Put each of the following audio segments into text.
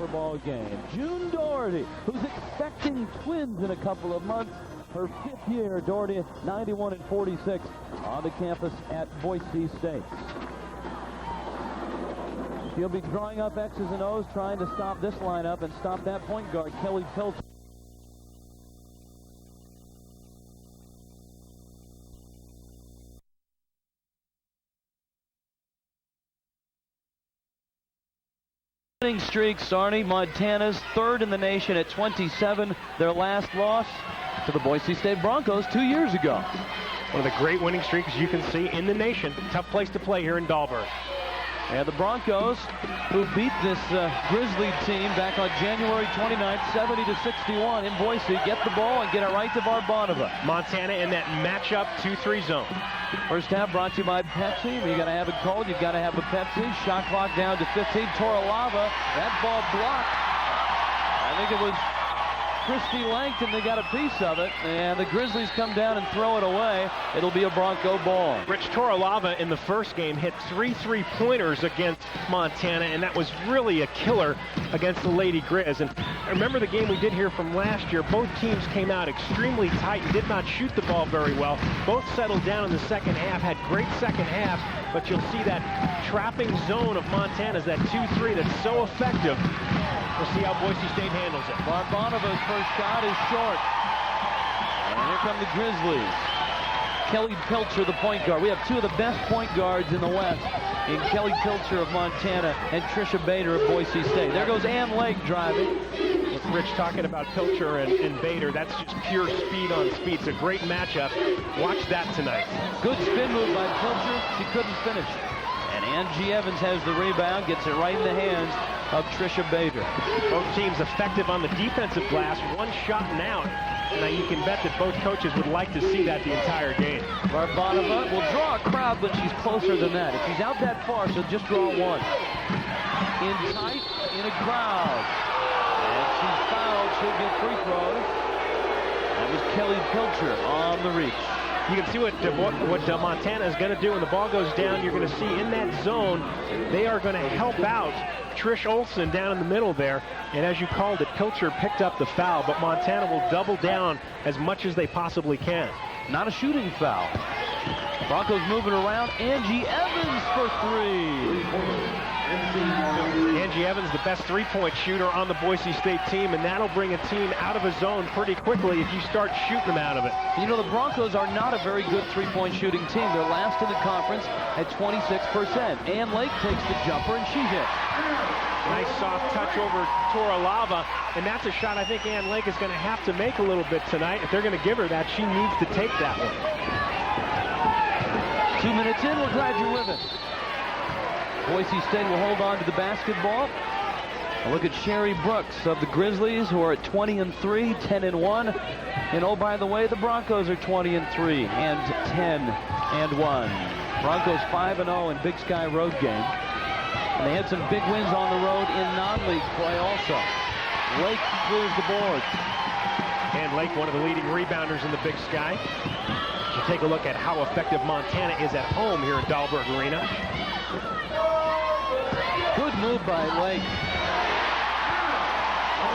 per ball game. June Doherty, who's expecting twins in a couple of months. Her 5th year, Doherty 91-46 on the campus at Boise State. She'll be drawing up X's and O's, trying to stop this lineup and stop that point guard, Kelly Pilcher. Winning streak, Sarney. Montana's 3rd in the nation at 27. Their last loss to the Boise State Broncos 2 years ago. One of the great winning streaks you can see in the nation. Tough place to play here in Dahlberg. And the Broncos, who beat this Grizzly team back on January 29th, 70-61 in Boise, get the ball and get it right to Varbanova. Montana in that matchup 2-3 zone. First half brought to you by Pepsi. You got to have it cold. You've got to have a Pepsi. Shot clock down to 15. Toralava. That ball blocked. I think it was Christy Langton. They got a piece of it, and the Grizzlies come down and throw it away. It'll be a Bronco ball. Rich Toralava in the first game hit 3 3-pointers against Montana, and that was really a killer against the Lady Grizz. And I remember the game we did here from last year. Both teams came out extremely tight and did not shoot the ball very well. Both settled down in the second half, had great second halves, but you'll see that trapping zone of Montana's, that 2-3 that's so effective. We'll see how Boise State handles it. Varbanova's first shot is short. And here come the Grizzlies. Kelly Pilcher, the point guard. We have 2 of the best point guards in the West in Kelly Pilcher of Montana and Trisha Bader of Boise State. There goes Ann Lake driving. With Rich talking about Pilcher and Bader, that's just pure speed on speed. It's a great matchup. Watch that tonight. Good spin move by Pilcher. She couldn't finish. And Angie Evans has the rebound, gets it right in the hands of Trisha Bader. Both teams effective on the defensive glass, 1 shot and out. Now you can bet that both coaches would like to see that the entire game. Varbanova will draw a crowd, but she's closer than that. If she's out that far, she'll just draw 1. In tight, in a crowd. And she's fouled. She'll get free throws. That was Kelly Pilcher on the reach. You can see what Montana is going to do when the ball goes down. You're going to see in that zone, they are going to help out Trish Olsen down in the middle there. And as you called it, Pilcher picked up the foul, but Montana will double down as much as they possibly can. Not a shooting foul. Broncos moving around. Angie Evans for 3. Angie Evans, the best 3-point shooter on the Boise State team, and that'll bring a team out of a zone pretty quickly if you start shooting them out of it. You know, the Broncos are not a very good 3-point shooting team. They're last in the conference at 26%. Ann Lake takes the jumper, and she hits. Nice soft touch over Toralava, and that's a shot I think Ann Lake is going to have to make a little bit tonight. If they're going to give her that, she needs to take that one. 2 minutes in, we're glad you're with us. Boise State will hold on to the basketball. A look at Sherry Brooks of the Grizzlies, who are at 20-3, 10-1. And oh, by the way, the Broncos are 20-3 and 10-1. Broncos 5-0 in Big Sky road game. And they had some big wins on the road in non-league play also. Lake clears the board. And Lake, one of the leading rebounders in the Big Sky. You take a look at how effective Montana is at home here in Dahlberg Arena. Good move by Lake.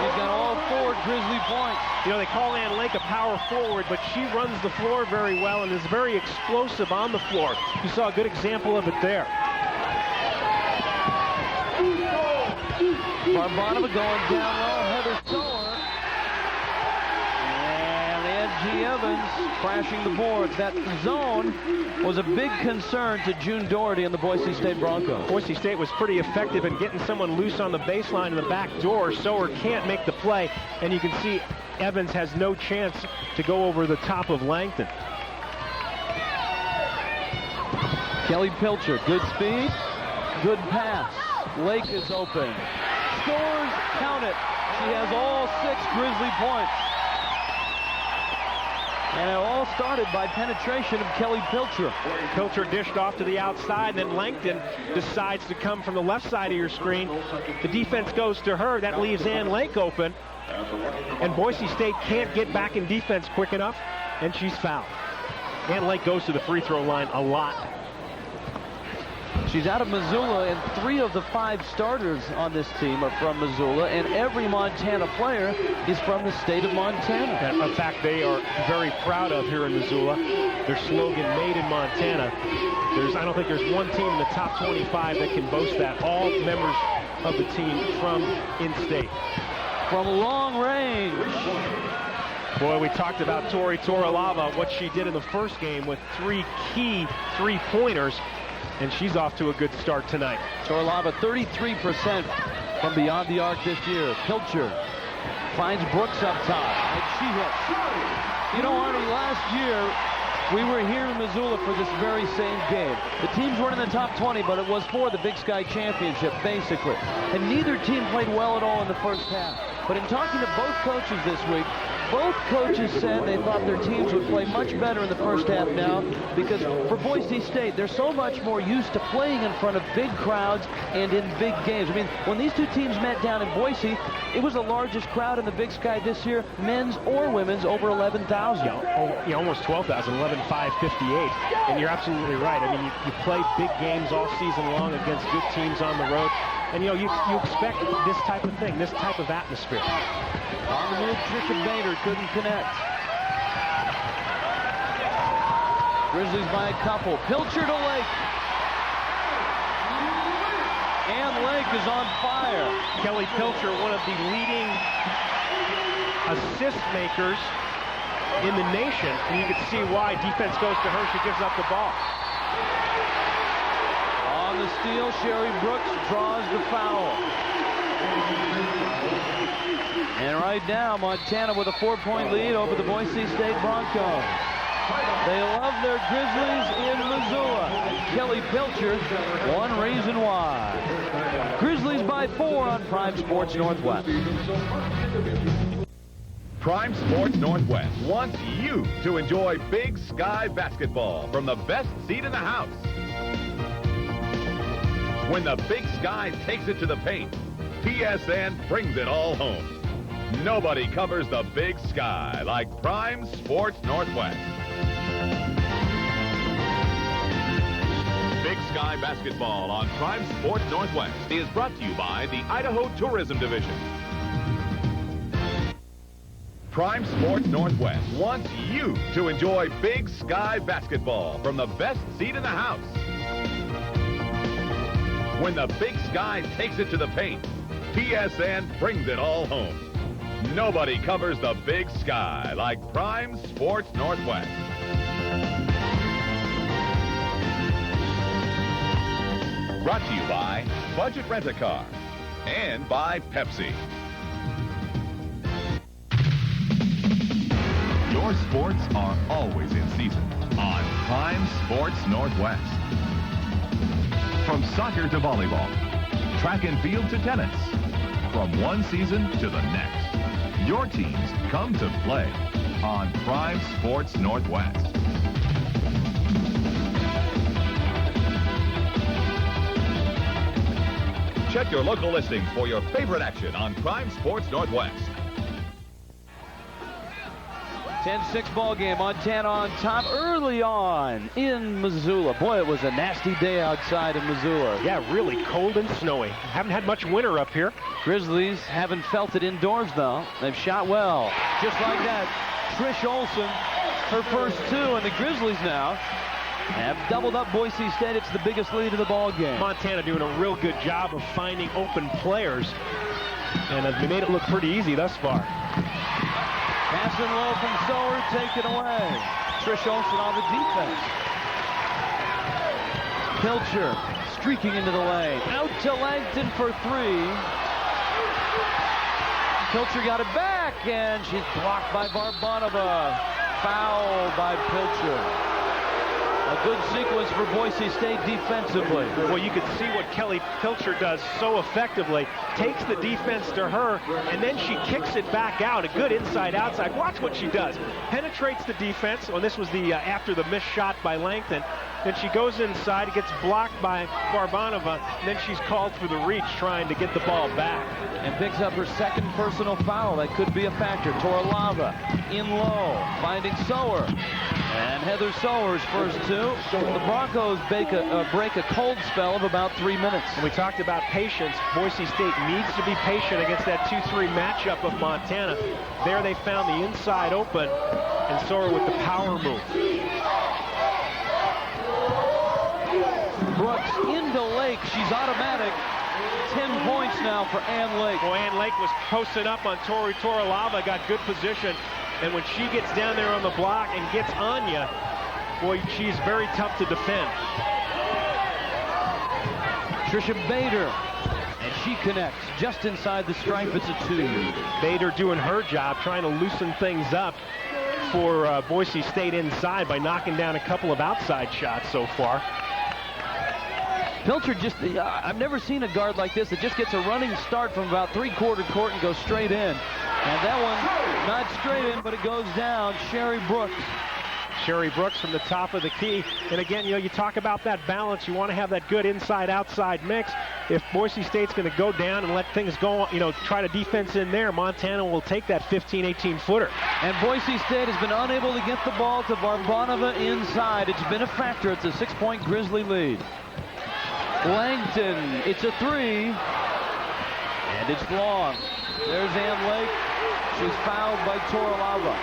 He's got all 4 Grizzly points. You know, they call Ann Lake a power forward, but she runs the floor very well and is very explosive on the floor. You saw a good example of it there. Varbanova going down low. Heather Sower. And Angie Evans crashing the boards. That zone was a big concern to June Doherty and the Boise State Broncos. Boise State was pretty effective in getting someone loose on the baseline in the back door. Sower can't make the play, and you can see Evans has no chance to go over the top of Langton. Kelly Pilcher, good speed, good pass. Lake is open. Scores, count it. She has all 6 Grizzly points. And it all started by penetration of Kelly Pilcher. Pilcher dished off to the outside, and then Langton decides to come from the left side of your screen. The defense goes to her. That leaves Ann Lake open. And Boise State can't get back in defense quick enough, and she's fouled. Ann Lake goes to the free throw line a lot. She's out of Missoula, and 3 of the 5 starters on this team are from Missoula, and every Montana player is from the state of Montana. In fact, they are very proud of here in Missoula. Their slogan, Made in Montana. I don't think there's one team in the top 25 that can boast that. All members of the team from in-state. From long range. Boy, we talked about Tori Toralava, what she did in the first game with 3 key three-pointers, and she's off to a good start tonight. Toralava 33% from beyond the arc this year. Pilcher finds Brooks up top, and she hits. You know, Arnie, last year we were here in Missoula for this very same game. The teams weren't in the top 20, but it was for the Big Sky Championship, basically. And neither team played well at all in the first half. But in talking to both coaches this week, both coaches said they thought their teams would play much better in the first half now, because for Boise State, they're so much more used to playing in front of big crowds and in big games. I mean, when these 2 teams met down in Boise, it was the largest crowd in the Big Sky this year, men's or women's, over 11,000. Yeah, almost 12,000, 11,558. And you're absolutely right. I mean, you play big games all season long against good teams on the road. And, you know, you expect this type of thing, this type of atmosphere. On the move, Trisha Bader couldn't connect. Grizzlies by a couple. Pilcher to Lake. And Lake is on fire. Kelly Pilcher, one of the leading assist makers in the nation. And you can see why defense goes to her. She gives up the ball. On the steal, Sherry Brooks draws the foul. And right now, Montana with a 4-point lead over the Boise State Broncos. They love their Grizzlies in Missoula. And Kelly Pilcher, one reason why. Grizzlies by 4 on Prime Sports Northwest. Prime Sports Northwest wants you to enjoy Big Sky basketball from the best seat in the house. When the Big Sky takes it to the paint, PSN brings it all home. Nobody covers the Big Sky like Prime Sports Northwest. Big Sky basketball on Prime Sports Northwest is brought to you by the Idaho Tourism Division. Prime Sports Northwest wants you to enjoy Big Sky basketball from the best seat in the house. When the Big Sky takes it to the paint, PSN brings it all home. Nobody covers the Big Sky like Prime Sports Northwest. Brought to you by Budget Rent-A-Car and by Pepsi. Your sports are always in season on Prime Sports Northwest. From soccer to volleyball, track and field to tennis, from one season to the next, your teams come to play on Prime Sports Northwest. Check your local listings for your favorite action on Prime Sports Northwest. 10-6 ball game. Montana on top early on in Missoula. Boy, it was a nasty day outside in Missoula. Yeah, really cold and snowy. Haven't had much winter up here. Grizzlies haven't felt it indoors, though. They've shot well. Just like that, Trish Olson, her first 2, and the Grizzlies now have doubled up Boise State. It's the biggest lead of the ball game. Montana doing a real good job of finding open players, and they made it look pretty easy thus far. Passing low from Sower, taken away. Trish Olson on the defense. Pilcher streaking into the lane. Out to Langton for 3. Pilcher got it back, and she's blocked by Barbanova. Foul by Pilcher. A good sequence for Boise State defensively. Well, you can see what Kelly Pilcher does so effectively. Takes the defense to her, and then she kicks it back out. A good inside-outside. Watch what she does. Penetrates the defense. Well, this was the after the missed shot by Langton. Then she goes inside, gets blocked by Barbanova, and then she's called for the reach trying to get the ball back. And picks up her second personal foul. That could be a factor. Toralava in low, finding Sower. And Heather Sower's first two. The Broncos break a cold spell of about 3 minutes. And we talked about patience. Boise State needs to be patient against that 2-3 matchup of Montana. There they found the inside open, and Sower with the power move. Brooks into Lake. She's automatic. 10 points now for Ann Lake. Well, Ann Lake was posted up on Tori Toralava, got good position. And when she gets down there on the block and gets on you, boy, she's very tough to defend. Trisha Bader, and she connects just inside the stripe. It's a 2. Bader doing her job, trying to loosen things up for Boise State inside by knocking down a couple of outside shots so far. Pilcher just, I've never seen a guard like this that just gets a running start from about 3/4 court and goes straight in. And that one, not straight in, but it goes down. Sherry Brooks. Sherry Brooks from the top of the key. And again, you talk about that balance. You want to have that good inside-outside mix. If Boise State's going to go down and let things go, try to defense in there, Montana will take that 15, 18-footer. And Boise State has been unable to get the ball to Barbanova inside. It's been a factor. It's a 6-point Grizzly lead. Langton, it's a 3, and it's long. There's Ann Lake. She's fouled by Toralava.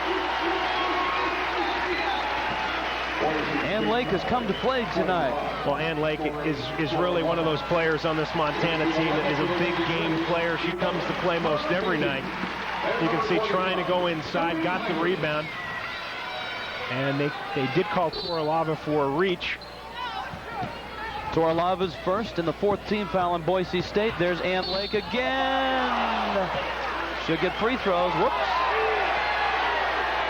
Ann Lake has come to play tonight. Well, Ann Lake is really one of those players on this Montana team that is a big game player. She comes to play most every night. You can see trying to go inside, got the rebound. And they did call Toralava for a reach. Toralava's first and the 4th team foul on Boise State. There's Ann Lake again. She'll get free throws. Whoops.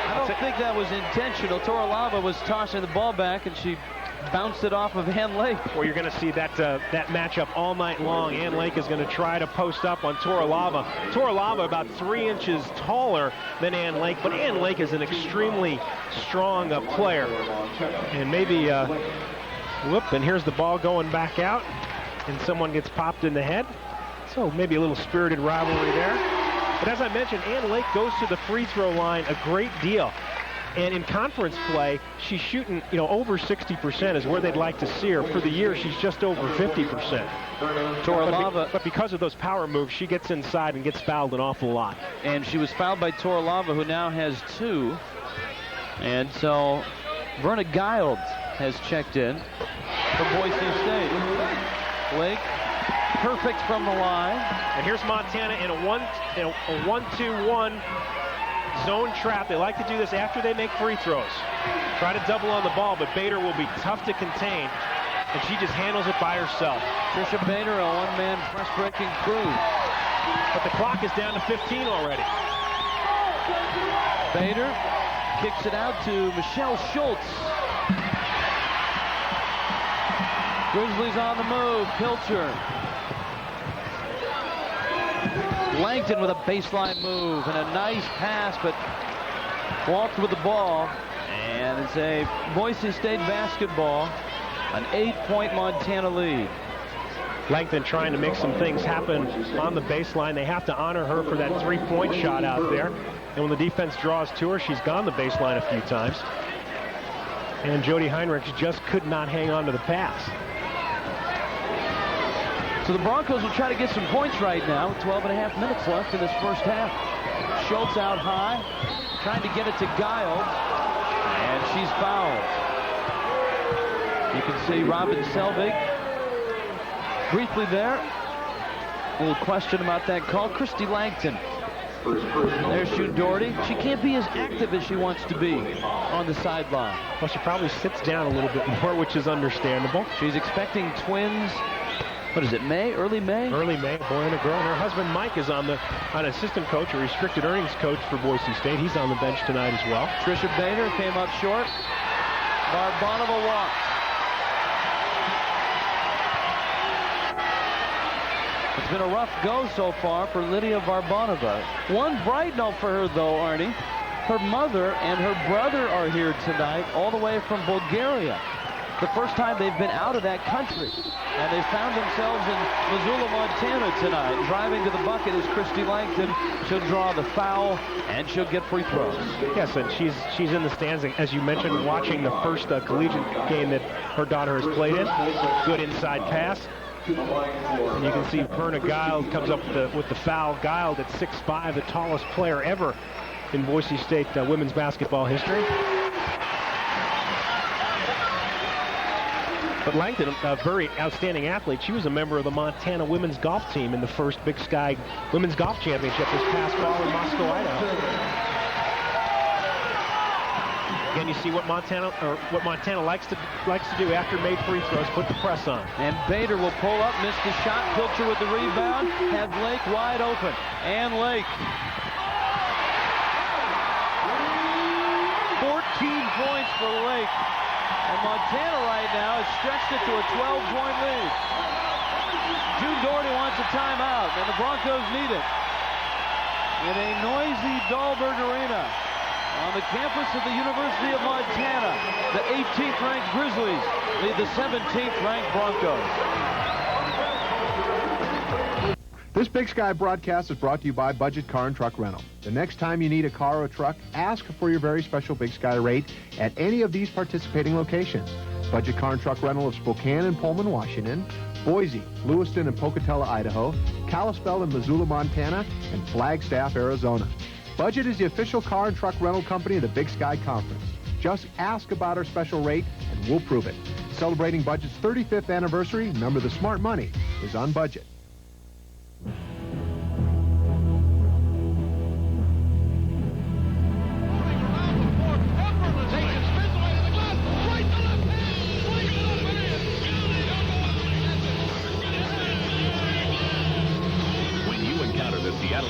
I don't think that was intentional. Toralava was tossing the ball back, and she bounced it off of Ann Lake. Well, you're going to see that matchup all night long. Ann Lake is going to try to post up on Toralava. Toralava about 3 inches taller than Ann Lake, but Ann Lake is an extremely strong player. And maybe... Whoop, and here's the ball going back out, and someone gets popped in the head. So maybe a little spirited rivalry there. But as I mentioned, Ann Lake goes to the free throw line a great deal. And in conference play, she's shooting, over 60% is where they'd like to see her. For the year, she's just over 50%. Toralava. But because of those power moves, she gets inside and gets fouled an awful lot. And she was fouled by Toralava, who now has 2. And so Verna Giles has checked in for Boise State. Lake, perfect from the line. And here's Montana in a 1-2-1 zone trap. They like to do this after they make free throws. Try to double on the ball, but Bader will be tough to contain, and she just handles it by herself. Trisha Bader, a one-man press-breaking crew. But the clock is down to 15 already. Bader kicks it out to Michelle Schultz. Grizzlies on the move. Pilcher. Langton with a baseline move and a nice pass, but walked with the ball. And it's a Boise State basketball, an 8-point Montana lead. Langton trying to make some things happen on the baseline. They have to honor her for that 3-point shot out there. And when the defense draws to her, she's gone the baseline a few times. And Jody Heinrichs just could not hang on to the pass. So the Broncos will try to get some points right now with 12.5 minutes left in this first half. Schultz out high, trying to get it to Giles, and she's fouled. You can see Robin Selvig briefly there. A little question about that call. Christy Langton. There's June Doherty. She can't be as active as she wants to be on the sideline. Well, she probably sits down a little bit more, which is understandable. She's expecting twins. What is it, May? Early May? Early May, a boy and a girl. And her husband Mike is on assistant coach, a restricted earnings coach for Boise State. He's on the bench tonight as well. Trisha Bader came up short. Barbanova walks. It's been a rough go so far for Lydia Barbanova. One bright note for her, though, Arnie. Her mother and her brother are here tonight, all the way from Bulgaria. the first time they've been out of that country. And they found themselves in Missoula, Montana tonight. Driving to the bucket is Christy Langton. She'll draw the foul, and she'll get free throws. Yes, and she's in the stands, as you mentioned, watching the first collegiate game that her daughter has played in. Good inside pass. And you can see Perna Giles comes up with the foul. Giles at 6'5", the tallest player ever in Boise State women's basketball history. But Langton, a very outstanding athlete. She was a member of the Montana women's golf team in the first Big Sky Women's Golf Championship this past fall in Moscow, Idaho. Again, you see what Montana likes to do after made free throws, put the press on. And Bader will pull up, miss the shot. Pilcher with the rebound, have Lake wide open. And Lake. 14 points for Lake. And Montana right now has stretched it to a 12-point lead. June Doherty wants a timeout, and the Broncos need it. In a noisy Dahlberg Arena on the campus of the University of Montana, the 18th-ranked Grizzlies lead the 17th-ranked Broncos. This Big Sky broadcast is brought to you by Budget Car and Truck Rental. The next time you need a car or a truck, ask for your very special Big Sky rate at any of these participating locations. Budget Car and Truck Rental of Spokane and Pullman, Washington, Boise, Lewiston and Pocatello, Idaho, Kalispell and Missoula, Montana, and Flagstaff, Arizona. Budget is the official car and truck rental company of the Big Sky Conference. Just ask about our special rate, and we'll prove it. Celebrating Budget's 35th anniversary, remember the smart money is on Budget.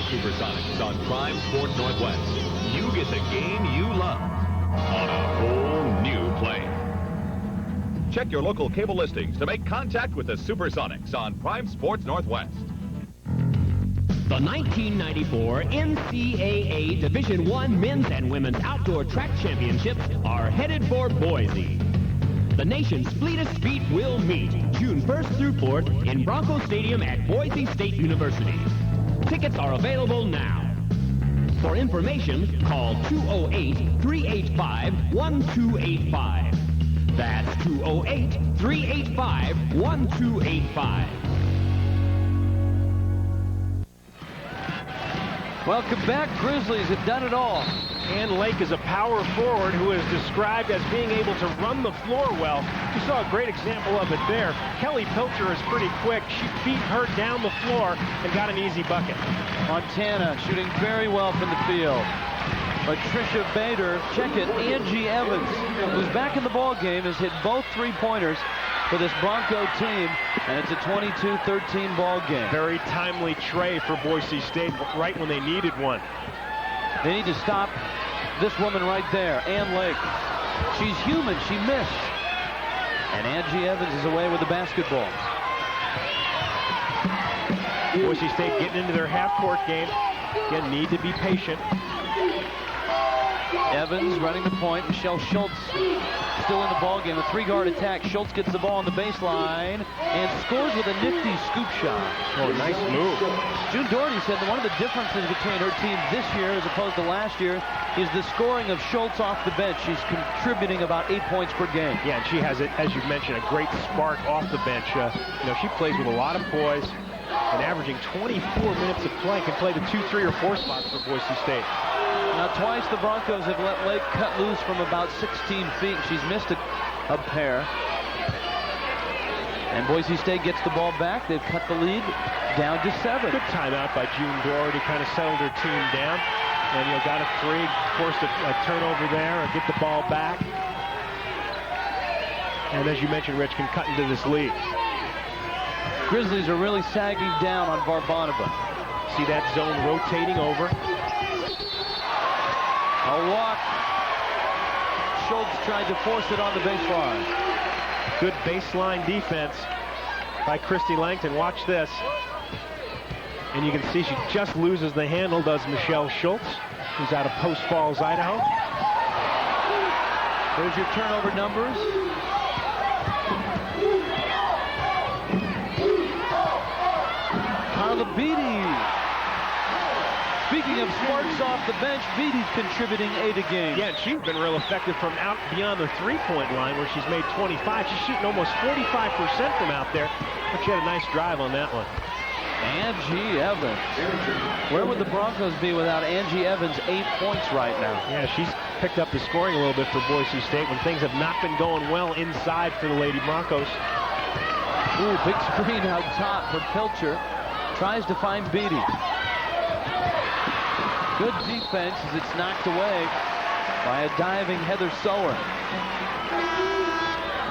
Supersonics on Prime Sports Northwest. You get the game you love on a whole new plane. Check your local cable listings to make contact with the Supersonics on Prime Sports Northwest. The 1994 NCAA Division I Men's and Women's Outdoor Track Championships are headed for Boise. The nation's fleetest feet will meet June 1st through 4th in Bronco Stadium at Boise State University. Tickets are available now. For information, call 208-385-1285. That's 208-385-1285. Welcome back. Grizzlies have done it all. And Lake is a power forward who is described as being able to run the floor well. You saw a great example of it there. Kelly Pilcher is pretty quick. She beat her down the floor and got an easy bucket. Montana shooting very well from the field. But Tricia Bader, check it, Angie Evans, who's back in the ball game, has hit both three-pointers for this Bronco team, and it's a 22-13 ball game. Very timely tray for Boise State, right when they needed one. They need to stop this woman right there, Ann Lake. She's human. She missed. And Angie Evans is away with the basketball. Boise State getting into their half-court game. Again, need to be patient. Evans running the point. Michelle Schultz still in the ballgame. A three-guard attack. Schultz gets the ball on the baseline and scores with a nifty scoop shot. Oh, nice move. June Doherty said that one of the differences between her team this year as opposed to last year is the scoring of Schultz off the bench. She's contributing about 8 points per game. Yeah, and she has, as you mentioned, a great spark off the bench. She plays with a lot of poise and averaging 24 minutes of play. Can play the 2, 3, or 4 spots for Boise State. Now, twice the Broncos have let Lake cut loose from about 16 feet. She's missed a pair. And Boise State gets the ball back. They've cut the lead down to 7. Good timeout by June Doherty, kind of settled her team down. And got a three, forced a turnover there, and get the ball back. And as you mentioned, Rich, can cut into this lead. Grizzlies are really sagging down on Varbanova. See that zone rotating over. A walk. Schultz tried to force it on the baseline. Good baseline defense by Christy Langton. Watch this. And you can see she just loses the handle, does Michelle Schultz, who's out of Post Falls, Idaho. There's your turnover numbers. to Beatty. Speaking of sparks off the bench, Beatty's contributing 8 a game. Yeah, and she's been real effective from out beyond the three-point line where she's made 25. She's shooting almost 45% from out there, but she had a nice drive on that one. Angie Evans. Where would the Broncos be without Angie Evans' 8 points right now? Yeah, she's picked up the scoring a little bit for Boise State when things have not been going well inside for the Lady Broncos. Ooh, big screen out top for Pilcher. Tries to find Beatty. Good defense as it's knocked away by a diving Heather Sower.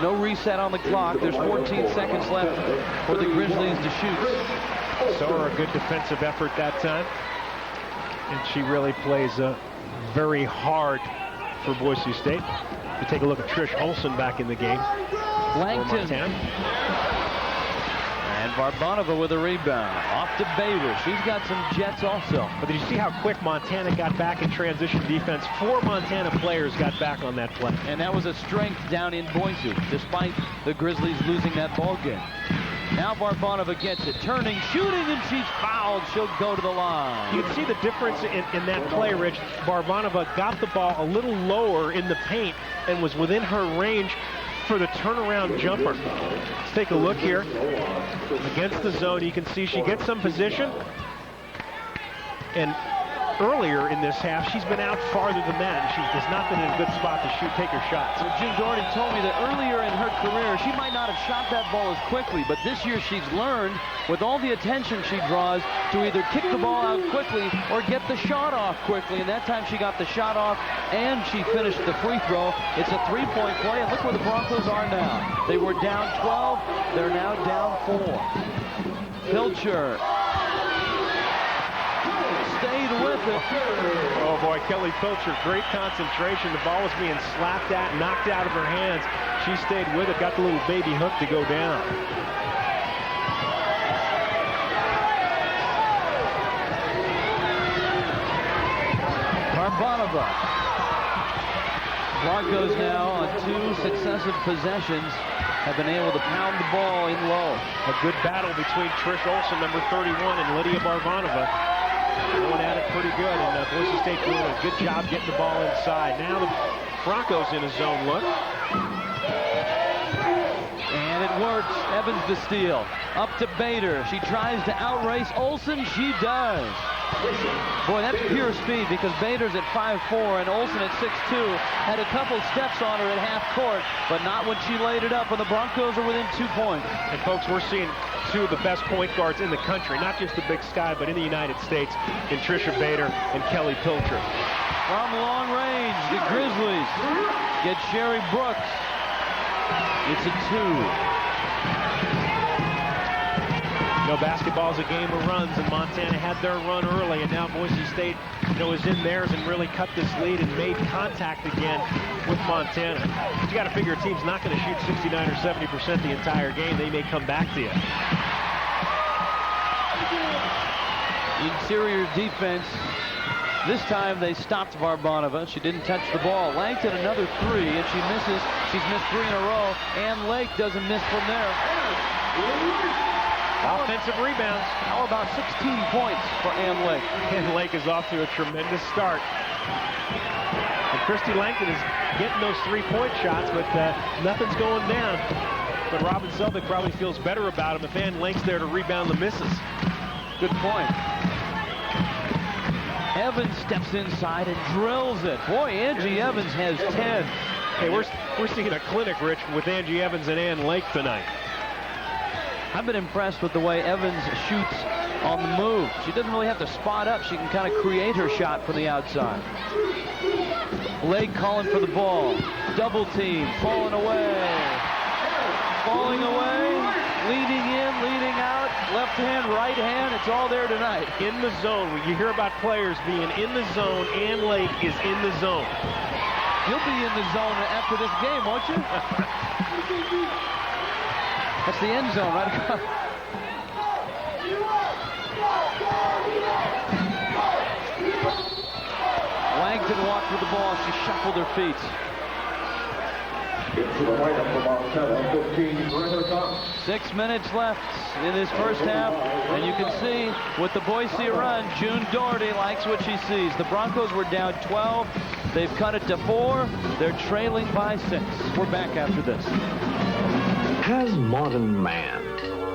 No reset on the clock. There's 14 seconds left for the Grizzlies to shoot. Sower, a good defensive effort that time. And she really plays very hard for Boise State. We take a look at Trish Olsen back in the game. Langton. And Varbanova with a rebound. Off to Bader. She's got some jets also. But did you see how quick Montana got back in transition defense? 4 Montana players got back on that play. And that was a strength down in Boise, despite the Grizzlies losing that ball game. Now Varbanova gets it, turning, shooting, and she's fouled. She'll go to the line. You can see the difference in that play, Rich. Varbanova got the ball a little lower in the paint and was within her range for the turnaround jumper. Let's take a look here. Against the zone, you can see she gets some position. And earlier in this half, she's been out farther than that, and she has not been in a good spot to take her shots. So Jim Doherty told me that earlier in her career, she might not have shot that ball as quickly, but this year she's learned, with all the attention she draws, to either kick the ball out quickly or get the shot off quickly. And that time she got the shot off, and she finished the free throw. It's a 3-point play, and look where the Broncos are now. They were down 12. They're now down 4. Pilcher stayed with it. Oh boy, Kelly Pilcher, great concentration. The ball was being slapped at, knocked out of her hands. She stayed with it, got the little baby hook to go down. Varbanova. Broncos now on 2 successive possessions have been able to pound the ball in low. A good battle between Trish Olsen, number 31, and Lydia Varbanova. Going at it pretty good, and Boise State doing a good job getting the ball inside. Now the Broncos in a zone look. And it works. Evans the steal. Up to Bader. She tries to outrace Olsen. She does. Boy, that's pure speed, because Bader's at 5'4", and Olsen at 6'2". Had a couple steps on her at half court, but not when she laid it up, and the Broncos are within 2 points. And folks, we're seeing 2 of the best point guards in the country, not just the Big Sky, but in the United States, in Tricia Bader and Kelly Pilcher. From long range, the Grizzlies get Sherry Brooks. It's a 2. You know, basketball's a game of runs, and Montana had their run early, and now Boise State, is in theirs and really cut this lead and made contact again with Montana. But you got to figure a team's not going to shoot 69 or 70% the entire game. They may come back to you. Interior defense. This time they stopped Varbanova. She didn't touch the ball. Langton another 3, and she misses. She's missed 3 in a row. Ann Lake doesn't miss from there. Offensive rebounds. How about 16 points for Ann Lake? Ann Lake is off to a tremendous start. And Christy Langton is getting those 3-point shots, but nothing's going down. But Robin Selvig probably feels better about him if Ann Lake's there to rebound the misses. Good point. Evans steps inside and drills it. Boy, Angie Evans has 10. Hey, we're seeing a clinic, Rich, with Angie Evans and Ann Lake tonight. I've been impressed with the way Evans shoots on the move. She doesn't really have to spot up. She can kind of create her shot from the outside. Lake calling for the ball. Double team. Falling away. Falling away. Leading in, leading out. Left hand, right hand. It's all there tonight. In the zone. When you hear about players being in the zone, Ann Lake is in the zone. You'll be in the zone after this game, won't you? That's the end zone right across. Langton walked with the ball. She shuffled her feet. 6 minutes left in his first half, and you can see with the Boise run, June Doherty likes what she sees. The Broncos were down 12. They've cut it to 4. They're trailing by 6. We're back after this. Has modern man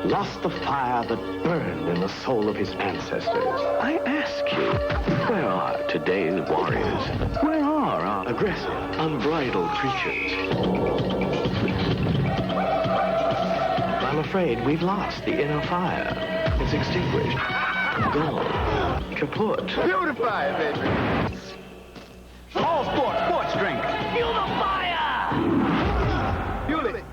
lost the fire that burned in the soul of his ancestors? I ask you, where are today's warriors? Where are our aggressive, unbridled creatures? I'm afraid we've lost the inner fire. It's extinguished. Gone. Kaput. Beautify, baby. All sports drink. Feel the fire! Fuel it.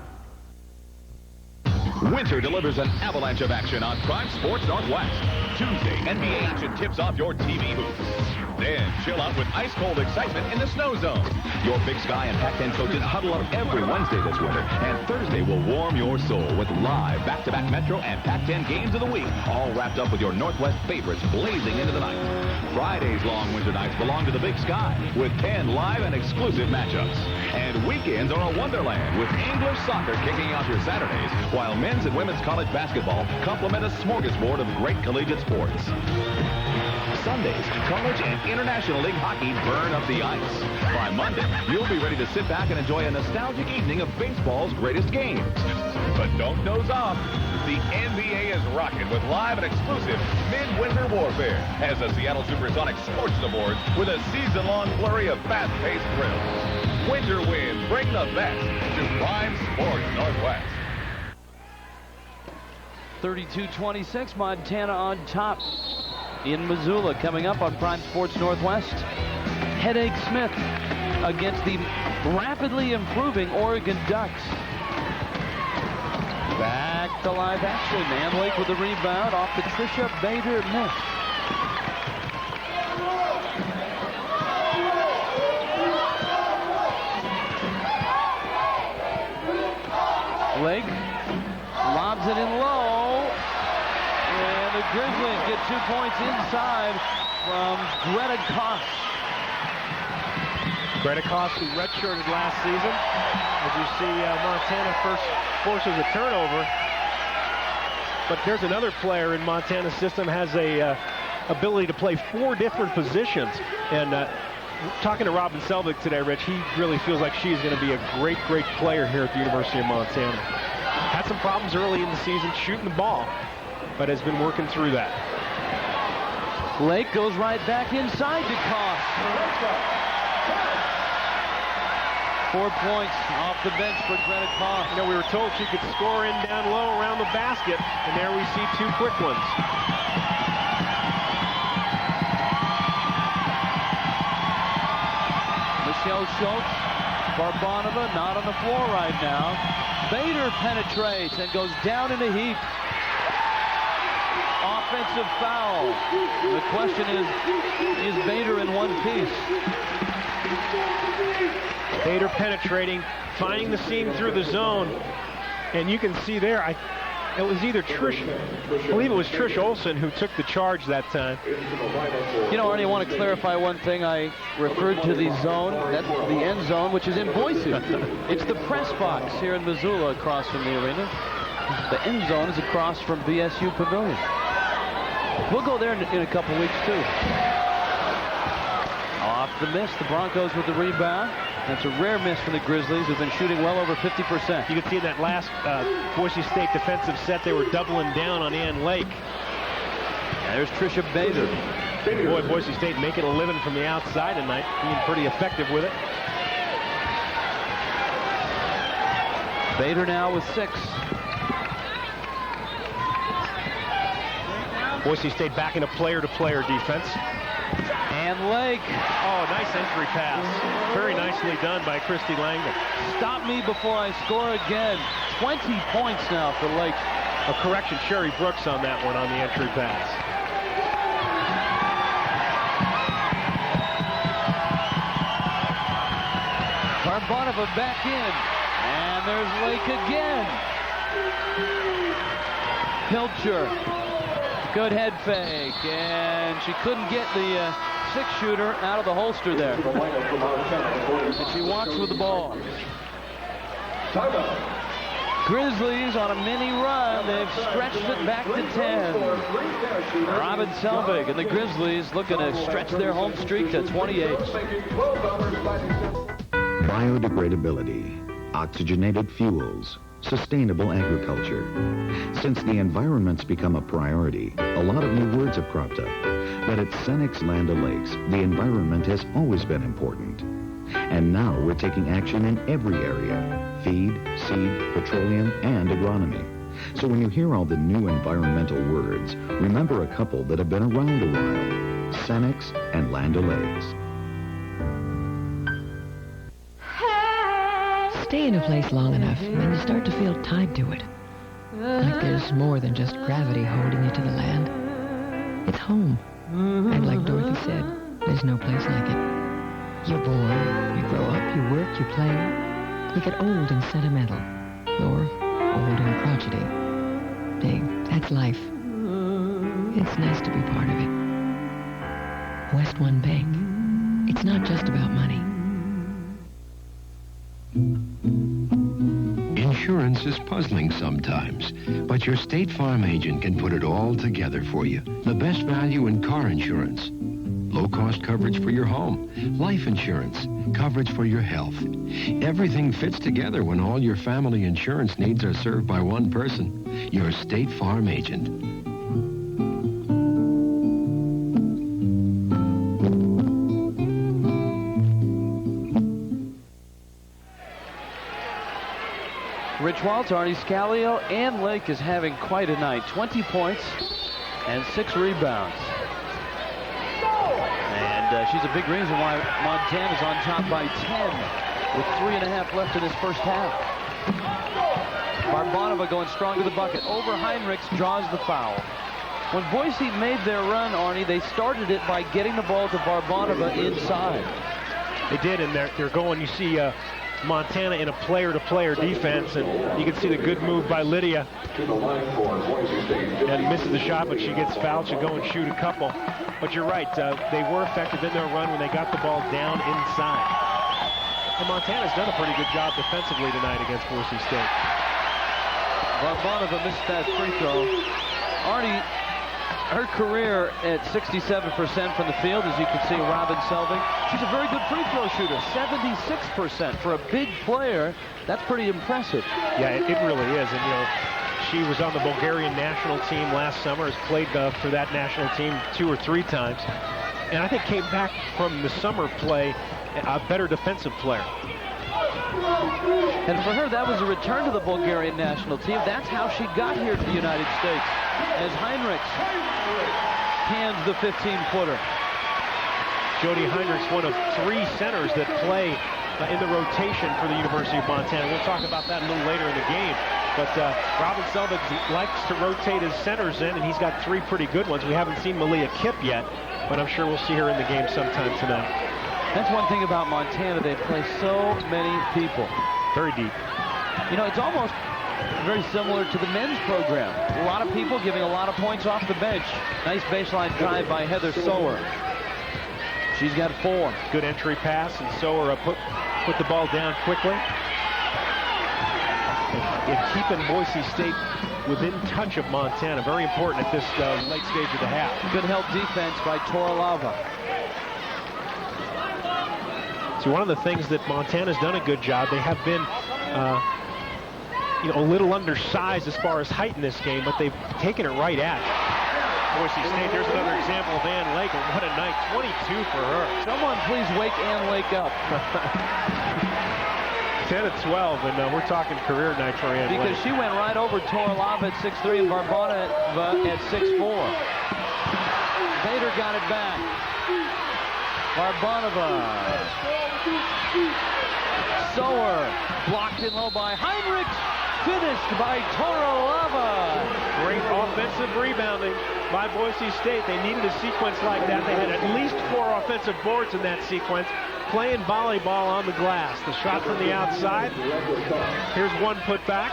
Winter delivers an avalanche of action on Prime Sports Northwest. Tuesday, NBA action tips off your TV hoops. Then chill out with ice-cold excitement in the snow zone. Your Big Sky and Pac-10 coaches huddle up every Wednesday this winter, and Thursday will warm your soul with live back-to-back Metro and Pac-10 games of the week, all wrapped up with your Northwest favorites blazing into the night. Friday's long winter nights belong to the Big Sky with 10 live and exclusive matchups. And weekends are a wonderland with English soccer kicking off your Saturdays, while men's and women's college basketball complement a smorgasbord of great collegiate sports. Sundays, college and international league hockey burn up the ice. By Monday, you'll be ready to sit back and enjoy a nostalgic evening of baseball's greatest games. But don't doze off. The NBA is rocking with live and exclusive mid-winter warfare as the Seattle Supersonics scorch the boards with a season-long flurry of fast-paced thrills. Winter winds bring the best to Prime Sports Northwest. 32-26, Montana on top in Missoula. Coming up on Prime Sports Northwest, Headache Smith against the rapidly improving Oregon Ducks. Back to live action. Ann Lake with the rebound off the Trisha Bader miss. Lake lobs it in low, and the Grizzlies get 2 points inside from Greta Koss. Greta Koss, who redshirted last season. As you see, Montana first forces a turnover. But there's another player in Montana's system has a ability to play 4 different positions. And talking to Robin Selvig today, Rich, he really feels like she's going to be a great, great player here at the University of Montana. Had some problems early in the season shooting the ball, but has been working through that. Lake goes right back inside to Koss. 4 points off the bench for Greta Koss. You know, we were told she could score in down low around the basket, and there we see 2 quick ones. Michelle Schultz, Barbanova not on the floor right now. Bader penetrates and goes down in a heap. Offensive foul. The question is Bader in one piece? Bader penetrating, finding the seam through the zone. And you can see there, it was either Trish, I believe it was Trish Olsen who took the charge that time. You know, Arnie, I want to clarify one thing. I referred to the zone, that's the end zone, which is in Boise. It's the press box here in Missoula across from the arena. The end zone is across from BSU Pavilion. We'll go there in a couple weeks, too. Off the miss, the Broncos with the rebound. That's a rare miss from the Grizzlies, who've been shooting well over 50%. You can see in that last Boise State defensive set, they were doubling down on Ann Lake. There's Trisha Bader. Boy, Boise State making a living from the outside tonight, being pretty effective with it. Bader now with 6. Boise State back into player-to-player defense. And Lake. Oh, nice entry pass. Very nicely done by Christy Langdon. Stop me before I score again. 20 points now for Lake. A correction, Sherry Brooks on that one on the entry pass. Barbanova back in. And there's Lake again. Pilcher. Good head fake. And she couldn't get the 6-shooter out of the holster there. And she walks with the ball. Grizzlies on a mini run. They've stretched it back to 10. Robin Selvig and the Grizzlies looking to stretch their home streak to 28. Biodegradability, oxygenated fuels, sustainable agriculture. Since the environment's become a priority, a lot of new words have cropped up. But at Cenex Land O'Lakes, the environment has always been important. And now we're taking action in every area: feed, seed, petroleum, and agronomy. So when you hear all the new environmental words, remember a couple that have been around a while: Cenex and Land O'Lakes. Stay in a place long enough, and you start to feel tied to it. Like there's more than just gravity holding you to the land. It's home. And like Dorothy said, there's no place like it. You're born, you grow up, you work, you play. You get old and sentimental. Or old and crotchety. Hey, that's life. It's nice to be part of it. West One Bank. It's not just about money. Insurance is puzzling sometimes, but your State Farm agent can put it all together for you. The best value in car insurance, low-cost coverage for your home, life insurance, coverage for your health. Everything fits together when all your family insurance needs are served by one person, your State Farm agent. Rich Waltz, Arnie Scalio, Ann Lake is having quite a night. 20 points and 6 rebounds. And she's a big reason why Montana's on top by 10 with 3.5 left in this first half. Barbanova going strong to the bucket. Over Heinrichs, draws the foul. When Boise made their run, Arnie, they started it by getting the ball to Barbanova inside. They did, and they're going, you see Montana in a player-to-player defense, and you can see the good move by Lydia. And misses the shot, but she gets fouled. She'll go and shoot a couple. But you're right, they were effective in their run when they got the ball down inside. And Montana's done a pretty good job defensively tonight against Boise State. Barbanova missed that free throw. Arnie, her career at 67% from the field, as you can see, Robin Selvig. She's a very good free throw shooter, 76% for a big player. That's pretty impressive. Yeah, it really is. And, you know, she was on the Bulgarian national team last summer, has played for that national team 2 or 3 times. And I think came back from the summer play a better defensive player. And for her, that was a return to the Bulgarian national team. That's how she got here to the United States, as Heinrichs hands the 15-footer. Jody Heinrichs, one of 3 centers that play in the rotation for the University of Montana. We'll talk about that a little later in the game. But Robin Selvig likes to rotate his centers in, and he's got 3 pretty good ones. We haven't seen Malia Kipp yet, but I'm sure we'll see her in the game sometime tonight. That's one thing about Montana. They play so many people. Very deep. You know, it's almost very similar to the men's program. A lot of people giving a lot of points off the bench. Nice baseline drive by Heather Sower. She's got 4. Good entry pass, and Sower put the ball down quickly. And keeping Boise State within touch of Montana. Very important at this late stage of the half. Good help defense by Toralava. So one of the things that Montana's done a good job, they have been a little undersized as far as height in this game, but they've taken it right at Boise State. There's another example of Ann Lake. What a night. 22 for her. Someone please wake Ann Lake up. 10 at 12, and we're talking career night for Ann Lake. Because she went right over Toralava at 6'3" and Barbanova at 6'4". Bader got it back. Barbanova. Sower blocked in low by Heinrichs. Finished by Toralava. Great offensive rebounding by Boise State. They needed a sequence like that. They had at least 4 offensive boards in that sequence. Playing volleyball on the glass. The shot from the outside. Here's one put back.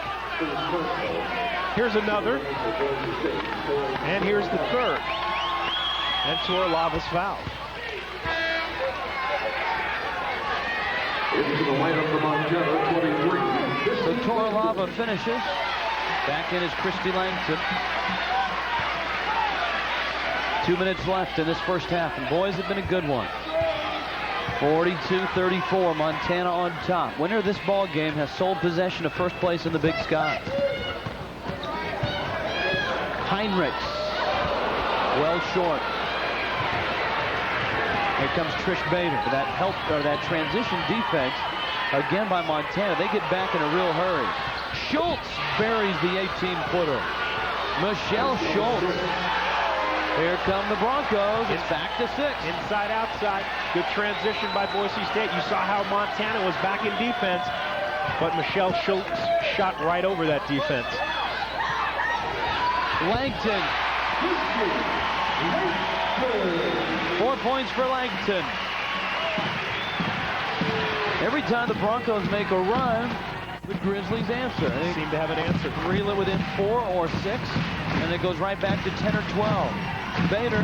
Here's another. And here's the third. And Toralava's foul. Into the lineup for Montana, 23. So Toralava finishes. Back in is Christy Langton. 2 minutes left in this first half, and boys, have been a good one. 42-34, Montana on top. Winner of this ball game has sole possession of first place in the Big Sky. Heinrichs, well short. Here comes Trish Bader. That help, or that transition defense again by Montana. They get back in a real hurry. Schultz buries the 18-footer. Michelle Schultz. Here come the Broncos. It's back to 6. Inside, outside. Good transition by Boise State. You saw how Montana was back in defense, but Michelle Schultz shot right over that defense. Langton. 4 points for Langton. Every time the Broncos make a run, the Grizzlies answer. They seem to have an answer. Reel it within 4 or 6, and it goes right back to 10 or 12. Bader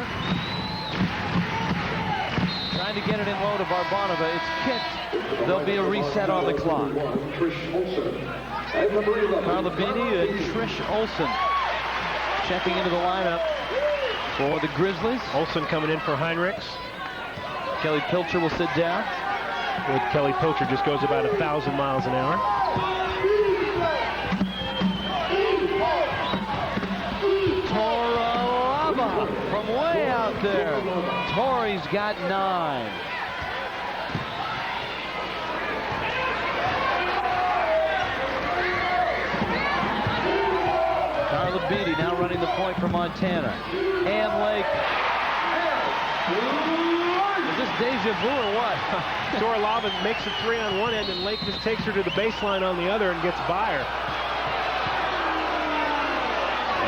trying to get it in low to Barbanova. It's kicked. There'll be a reset on the clock. Carla Beatty and Trish Olsen checking into the lineup for the Grizzlies. Olsen coming in for Heinrichs. Kelly Pilcher will sit down. With Kelly Pilcher just goes about 1,000 miles an hour. Toralava from way out there. Tori's got 9. Carla Beatty now running the point for Montana. Ann Lake. Is this deja vu or what? Toralava makes a 3 on one end, and Lake just takes her to the baseline on the other and gets by her.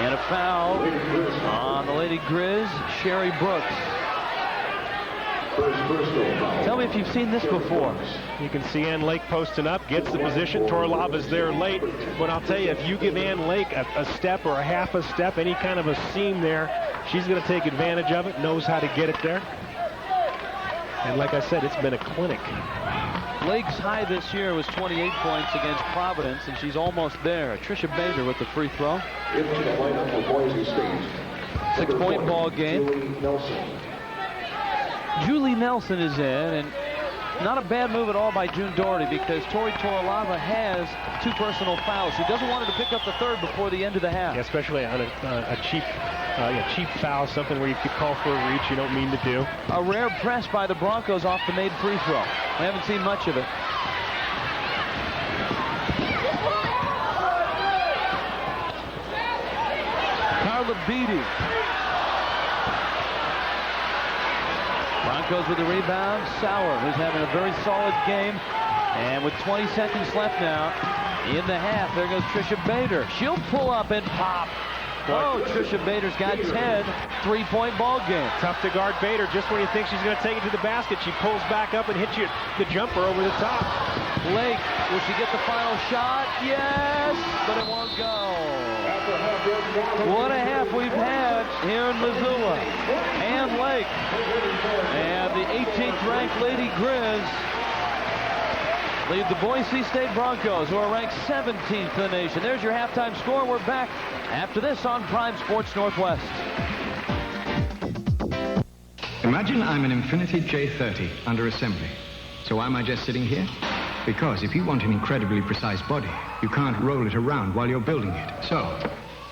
And a foul on the Lady Grizz, Sherry Brooks. Tell me if you've seen this before. You can see Ann Lake posting up, gets the position. Toralava's there late. But I'll tell you, if you give Ann Lake a step or a half a step, any kind of a seam there, she's going to take advantage of it, knows how to get it there. And like I said, it's been a clinic. Lake's high this year was 28 points against Providence, and she's almost there. Tricia Bader with the free throw. 6-point ball game. Julie Nelson is in, and not a bad move at all by June Doherty, because Tori Toralava has 2 personal fouls. She doesn't want her to pick up the 3rd before the end of the half. Yeah, especially on a cheap foul, something where you could call for a reach you don't mean to do. A rare press by the Broncos off the made free throw. We haven't seen much of it. Carla Beatty. Broncos with the rebound. Sauer, who's having a very solid game. And with 20 seconds left now in the half, there goes Tricia Bader. She'll pull up and pop. Oh, Tricia Bader's got 10. 3-point ball game. Tough to guard Bader. Just when you think she's going to take it to the basket, she pulls back up and hits you the jumper over the top. Lake, will she get the final shot? Yes, but it won't go. What a half we've had here in Missoula. Ann Lake and the 18th ranked Lady Grizz lead the Boise State Broncos, who are ranked 17th in the nation. There's your halftime score. We're back after this on Prime Sports Northwest. Imagine I'm an Infiniti J30 under assembly. So why am I just sitting here? Because if you want an incredibly precise body, you can't roll it around while you're building it. So,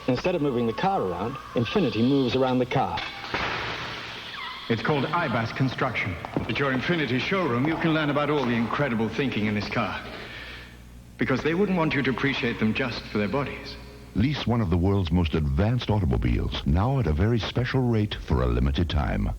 instead of moving the car around, Infiniti moves around the car. It's called IBAS construction. At your Infiniti showroom, you can learn about all the incredible thinking in this car. Because they wouldn't want you to appreciate them just for their bodies. Lease one of the world's most advanced automobiles, now at a very special rate for a limited time.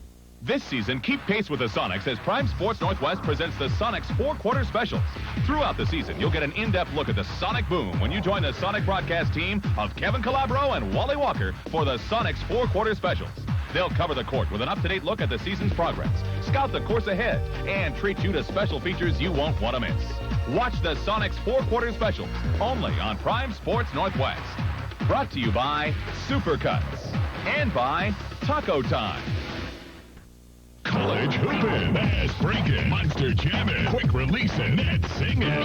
This season, keep pace with the Sonics as Prime Sports Northwest presents the Sonics 4-quarter specials. Throughout the season, you'll get an in-depth look at the Sonic boom when you join the Sonic broadcast team of Kevin Calabro and Wally Walker for the Sonics 4-quarter specials. They'll cover the court with an up-to-date look at the season's progress, scout the course ahead, and treat you to special features you won't want to miss. Watch the Sonics 4-quarter specials only on Prime Sports Northwest. Brought to you by Supercuts and by Taco Time. College hooping, fast breaking, monster jamming, quick releasing, net singing.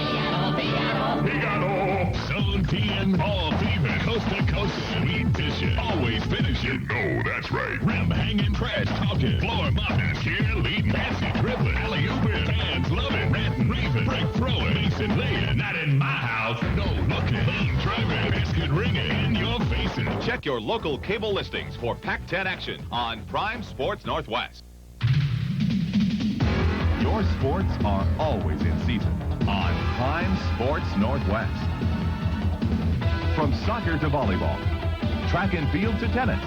Figaro, zone teeing, ball thieving, coast to coast, sweet dishing, always finishing. Oh, that's right. Rim hanging, trash talking, floor mopping, cheerleading, fancy dribbling, alley-ooping, fans loving, ranting, raving, break throwing, Mason laying. Not in my house, no looking, lane driving, basket ringing, in your faces. Check your local cable listings for Pac-10 action on Prime Sports Northwest. Your sports are always in season on Prime Sports Northwest. From soccer to volleyball, track and field to tennis,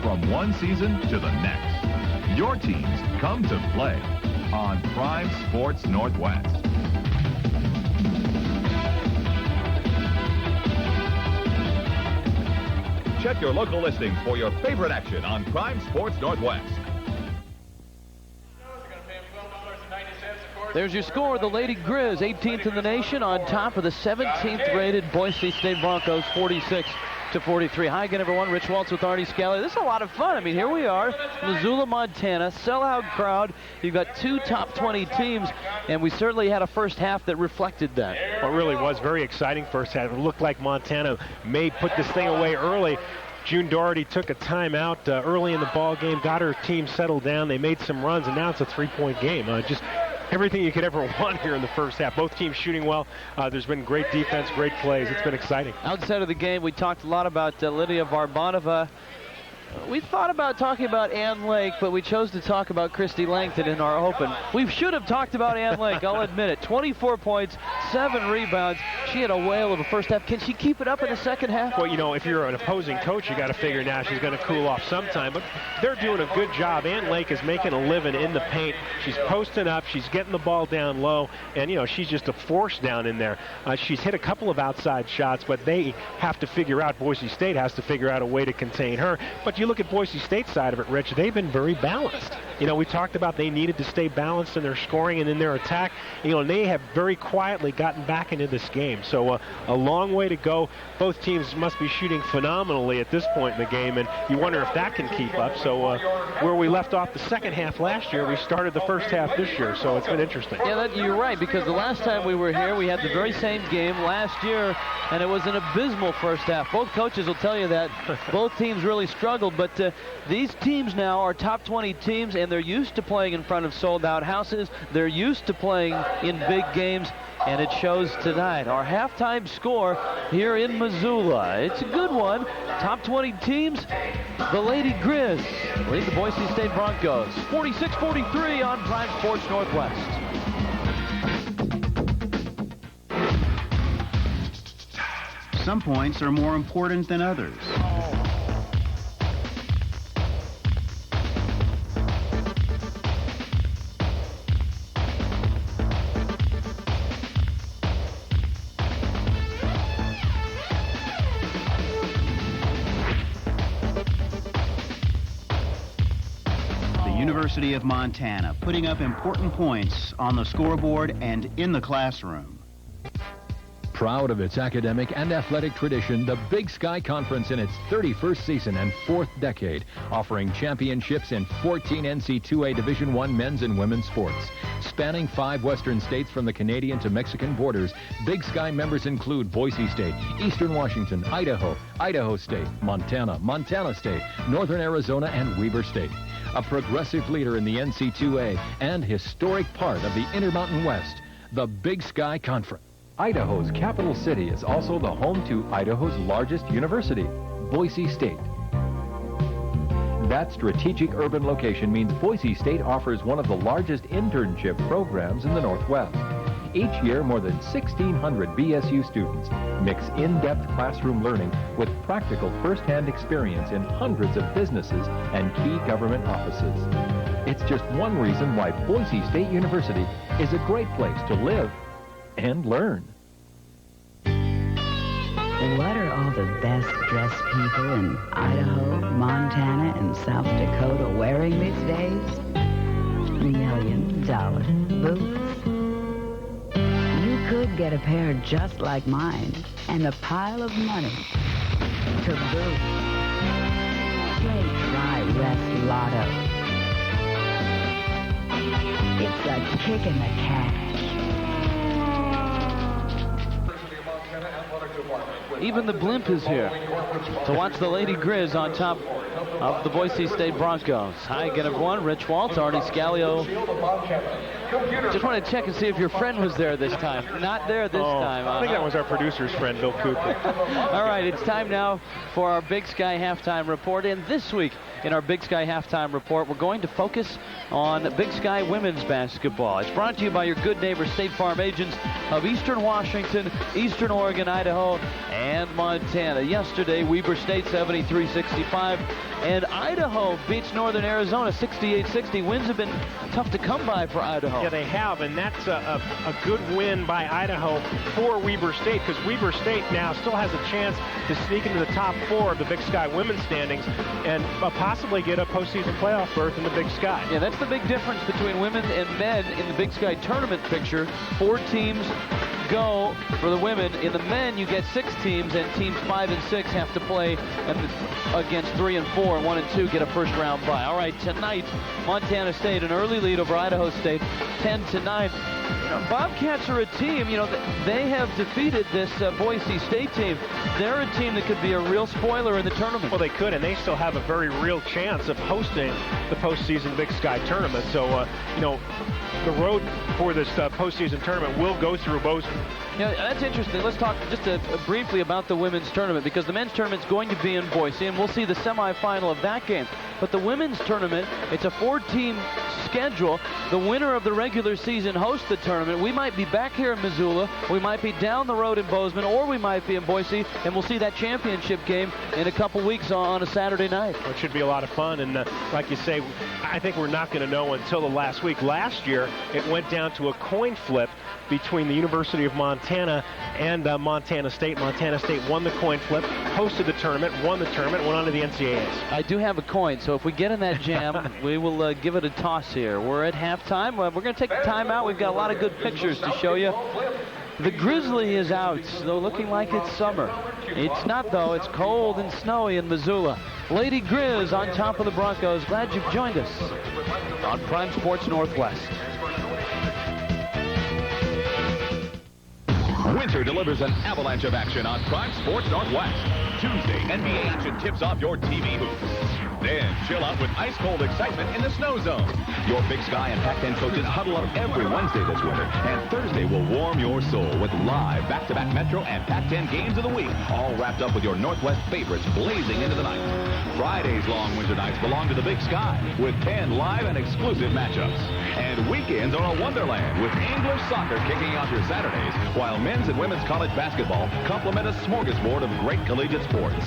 from one season to the next, your teams come to play on Prime Sports Northwest. Check your local listings for your favorite action on Prime Sports Northwest. There's your score. The Lady Grizz, 18th in the nation, on top of the 17th rated Boise State Broncos, 46-43. Hi again, everyone. Rich Waltz with Artie Scally. This is a lot of fun. I mean, here we are, Missoula, Montana, sellout crowd. You've got two top 20 teams, and we certainly had a first half that reflected that. Well, it really was very exciting first half. It looked like Montana may put this thing away early. June Doherty took a timeout early in the ball game, got her team settled down. They made some runs, and now it's a three-point game. Just everything you could ever want here in the first half. Both teams shooting well. There's been great defense, great plays. It's been exciting. Outside of the game, we talked a lot about Lydia Varbanova. We thought about talking about Ann Lake, but we chose to talk about Christy Langton in our open. We should have talked about Ann Lake, I'll admit it. 24 points, 7 rebounds. She had a whale of a first half. Can she keep it up in the second half? Well, you know, if you're an opposing coach, you got to figure now she's going to cool off sometime. But they're doing a good job. Ann Lake is making a living in the paint. She's posting up. She's getting the ball down low. And, you know, she's just a force down in there. She's hit a couple of outside shots, but they have to figure out, Boise State has to figure out a way to contain her. But you look at Boise State's side of it, Rich, they've been very balanced. You know, we talked about they needed to stay balanced in their scoring and in their attack. You know, and they have very quietly gotten back into this game. So a long way to go. Both teams must be shooting phenomenally at this point in the game, and you wonder if that can keep up. So where we left off the second half last year, we started the first half this year. So it's been interesting. Yeah, you're right, because the last time we were here, we had the very same game last year, and it was an abysmal first half. Both coaches will tell you that. Both teams really struggled, but these teams now are top 20 teams, and they're used to playing in front of sold-out houses. They're used to playing in big games, and it shows tonight. Our halftime score here in Missoula. It's a good one. Top 20 teams. The Lady Grizz lead the Boise State Broncos. 46-43 on Prime Sports Northwest. Some points are more important than others. University of Montana, putting up important points on the scoreboard and in the classroom. Proud of its academic and athletic tradition, the Big Sky Conference in its 31st season and 4th decade, offering championships in 14 NC2A Division I men's and women's sports. Spanning 5 western states from the Canadian to Mexican borders, Big Sky members include Boise State, Eastern Washington, Idaho, Idaho State, Montana, Montana State, Northern Arizona, and Weber State. A progressive leader in the NC2A and historic part of the Intermountain West, the Big Sky Conference. Idaho's capital city is also the home to Idaho's largest university, Boise State. That strategic urban location means Boise State offers one of the largest internship programs in the Northwest. Each year, more than 1,600 BSU students mix in-depth classroom learning with practical first-hand experience in hundreds of businesses and key government offices. It's just one reason why Boise State University is a great place to live and learn. What are all the best-dressed people in Idaho, Montana, and South Dakota wearing these days? $1 million boots. You could get a pair just like mine and a pile of money to boot. Play Tri-West Lotto. kicking the cash. Even the blimp is here to watch the Lady Grizz on top of the Boise State Broncos. Hi again, everyone. Rich Waltz, Arnie Scalio. Just want to check and see if your friend was there this time. Not there this time. I think that was our producer's friend, Bill Cooper. All right, it's time now for our Big Sky Halftime Report. And this week in our Big Sky Halftime Report, we're going to focus on Big Sky women's basketball. It's brought to you by your good neighbor State Farm agents of Eastern Washington, Eastern Oregon, Idaho, and Montana. Yesterday, Weber State 73-65, and Idaho beats Northern Arizona 68-60. Wins have been tough to come by for Idaho. Yeah, they have, and that's a good win by Idaho for Weber State, because Weber State now still has a chance to sneak into the top 4 of the Big Sky women's standings and possibly get a postseason playoff berth in the Big Sky. Yeah, that's the big difference between women and men in the Big Sky tournament picture. 4 teams go for the women. In the men, you get 6 teams, and teams 5 and 6 have to play against 3 and 4. 1 and 2 get a first round bye. All right, tonight, Montana State, an early lead over Idaho State, 10-9. Bobcats are a team, they have defeated this Boise State team. They're a team that could be a real spoiler in the tournament. Well, they could, and they still have a very real chance of hosting the postseason Big Sky tournament. So, the road for this postseason tournament will go through Boise. Yeah, that's interesting. Let's talk just briefly about the women's tournament, because the men's tournament is going to be in Boise, and we'll see the semifinal of that game. But the women's tournament, it's a 4-team schedule. The winner of the regular season hosts the tournament. We might be back here in Missoula, we might be down the road in Bozeman, or we might be in Boise, and we'll see that championship game in a couple weeks on a Saturday night. It should be a lot of fun, and like you say, I think we're not going to know until the last week. Last year, it went down to a coin flip between the University of Montana and Montana State. Montana State won the coin flip, hosted the tournament, won the tournament, went on to the NCAAs. I do have a coin, so if we get in that jam, we will give it a toss here. We're at halftime. We're going to take a timeout. We've got a lot of good pictures to show you. The Grizzly is out, though looking like it's summer. It's not, though. It's cold and snowy in Missoula. Lady Grizz on top of the Broncos. Glad you've joined us on Prime Sports Northwest. Winter delivers an avalanche of action on Prime Sports Northwest. Tuesday, NBA action tips off your TV hoops. Then chill out with ice-cold excitement in the snow zone. Your Big Sky and Pac-10 coaches huddle up every Wednesday this winter, and Thursday will warm your soul with live back-to-back Metro and Pac-10 games of the week, all wrapped up with your Northwest favorites blazing into the night. Friday's long winter nights belong to the Big Sky with 10 live and exclusive matchups. And weekends are a wonderland with English soccer kicking off your Saturdays, while men's and women's college basketball complement a smorgasbord of great collegiate sports.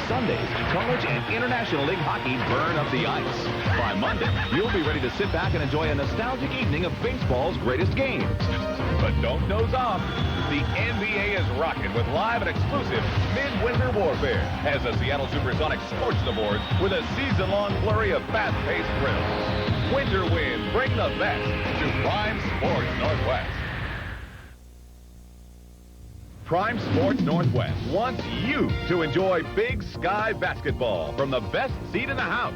Sundays, college and international league hockey burn up the ice. By Monday, you'll be ready to sit back and enjoy a nostalgic evening of baseball's greatest games. But don't doze off. The NBA is rocking with live and exclusive midwinter warfare as the Seattle Supersonics scorch the boards with a season-long flurry of fast-paced thrills. Winter winds bring the best to Prime Sports Northwest. Prime Sports Northwest wants you to enjoy Big Sky basketball from the best seat in the house.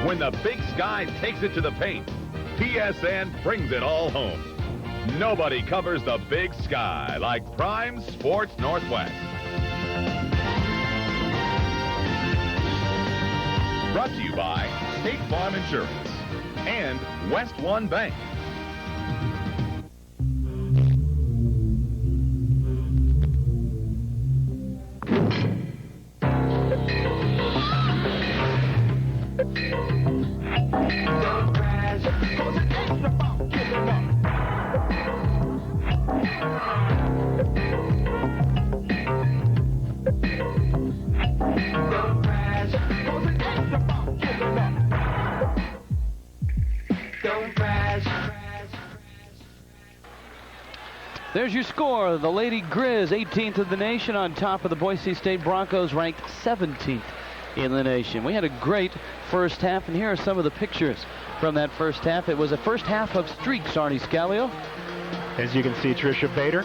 When the Big Sky takes it to the paint, PSN brings it all home. Nobody covers the Big Sky like Prime Sports Northwest. Brought to you by State Farm Insurance and West One Bank. There's your score. The Lady Grizz, 18th in the nation, on top of the Boise State Broncos, ranked 17th in the nation. We had a great first half, and here are some of the pictures from that first half. It was a first half of streaks, Arnie Scalio. As you can see, Tricia Bader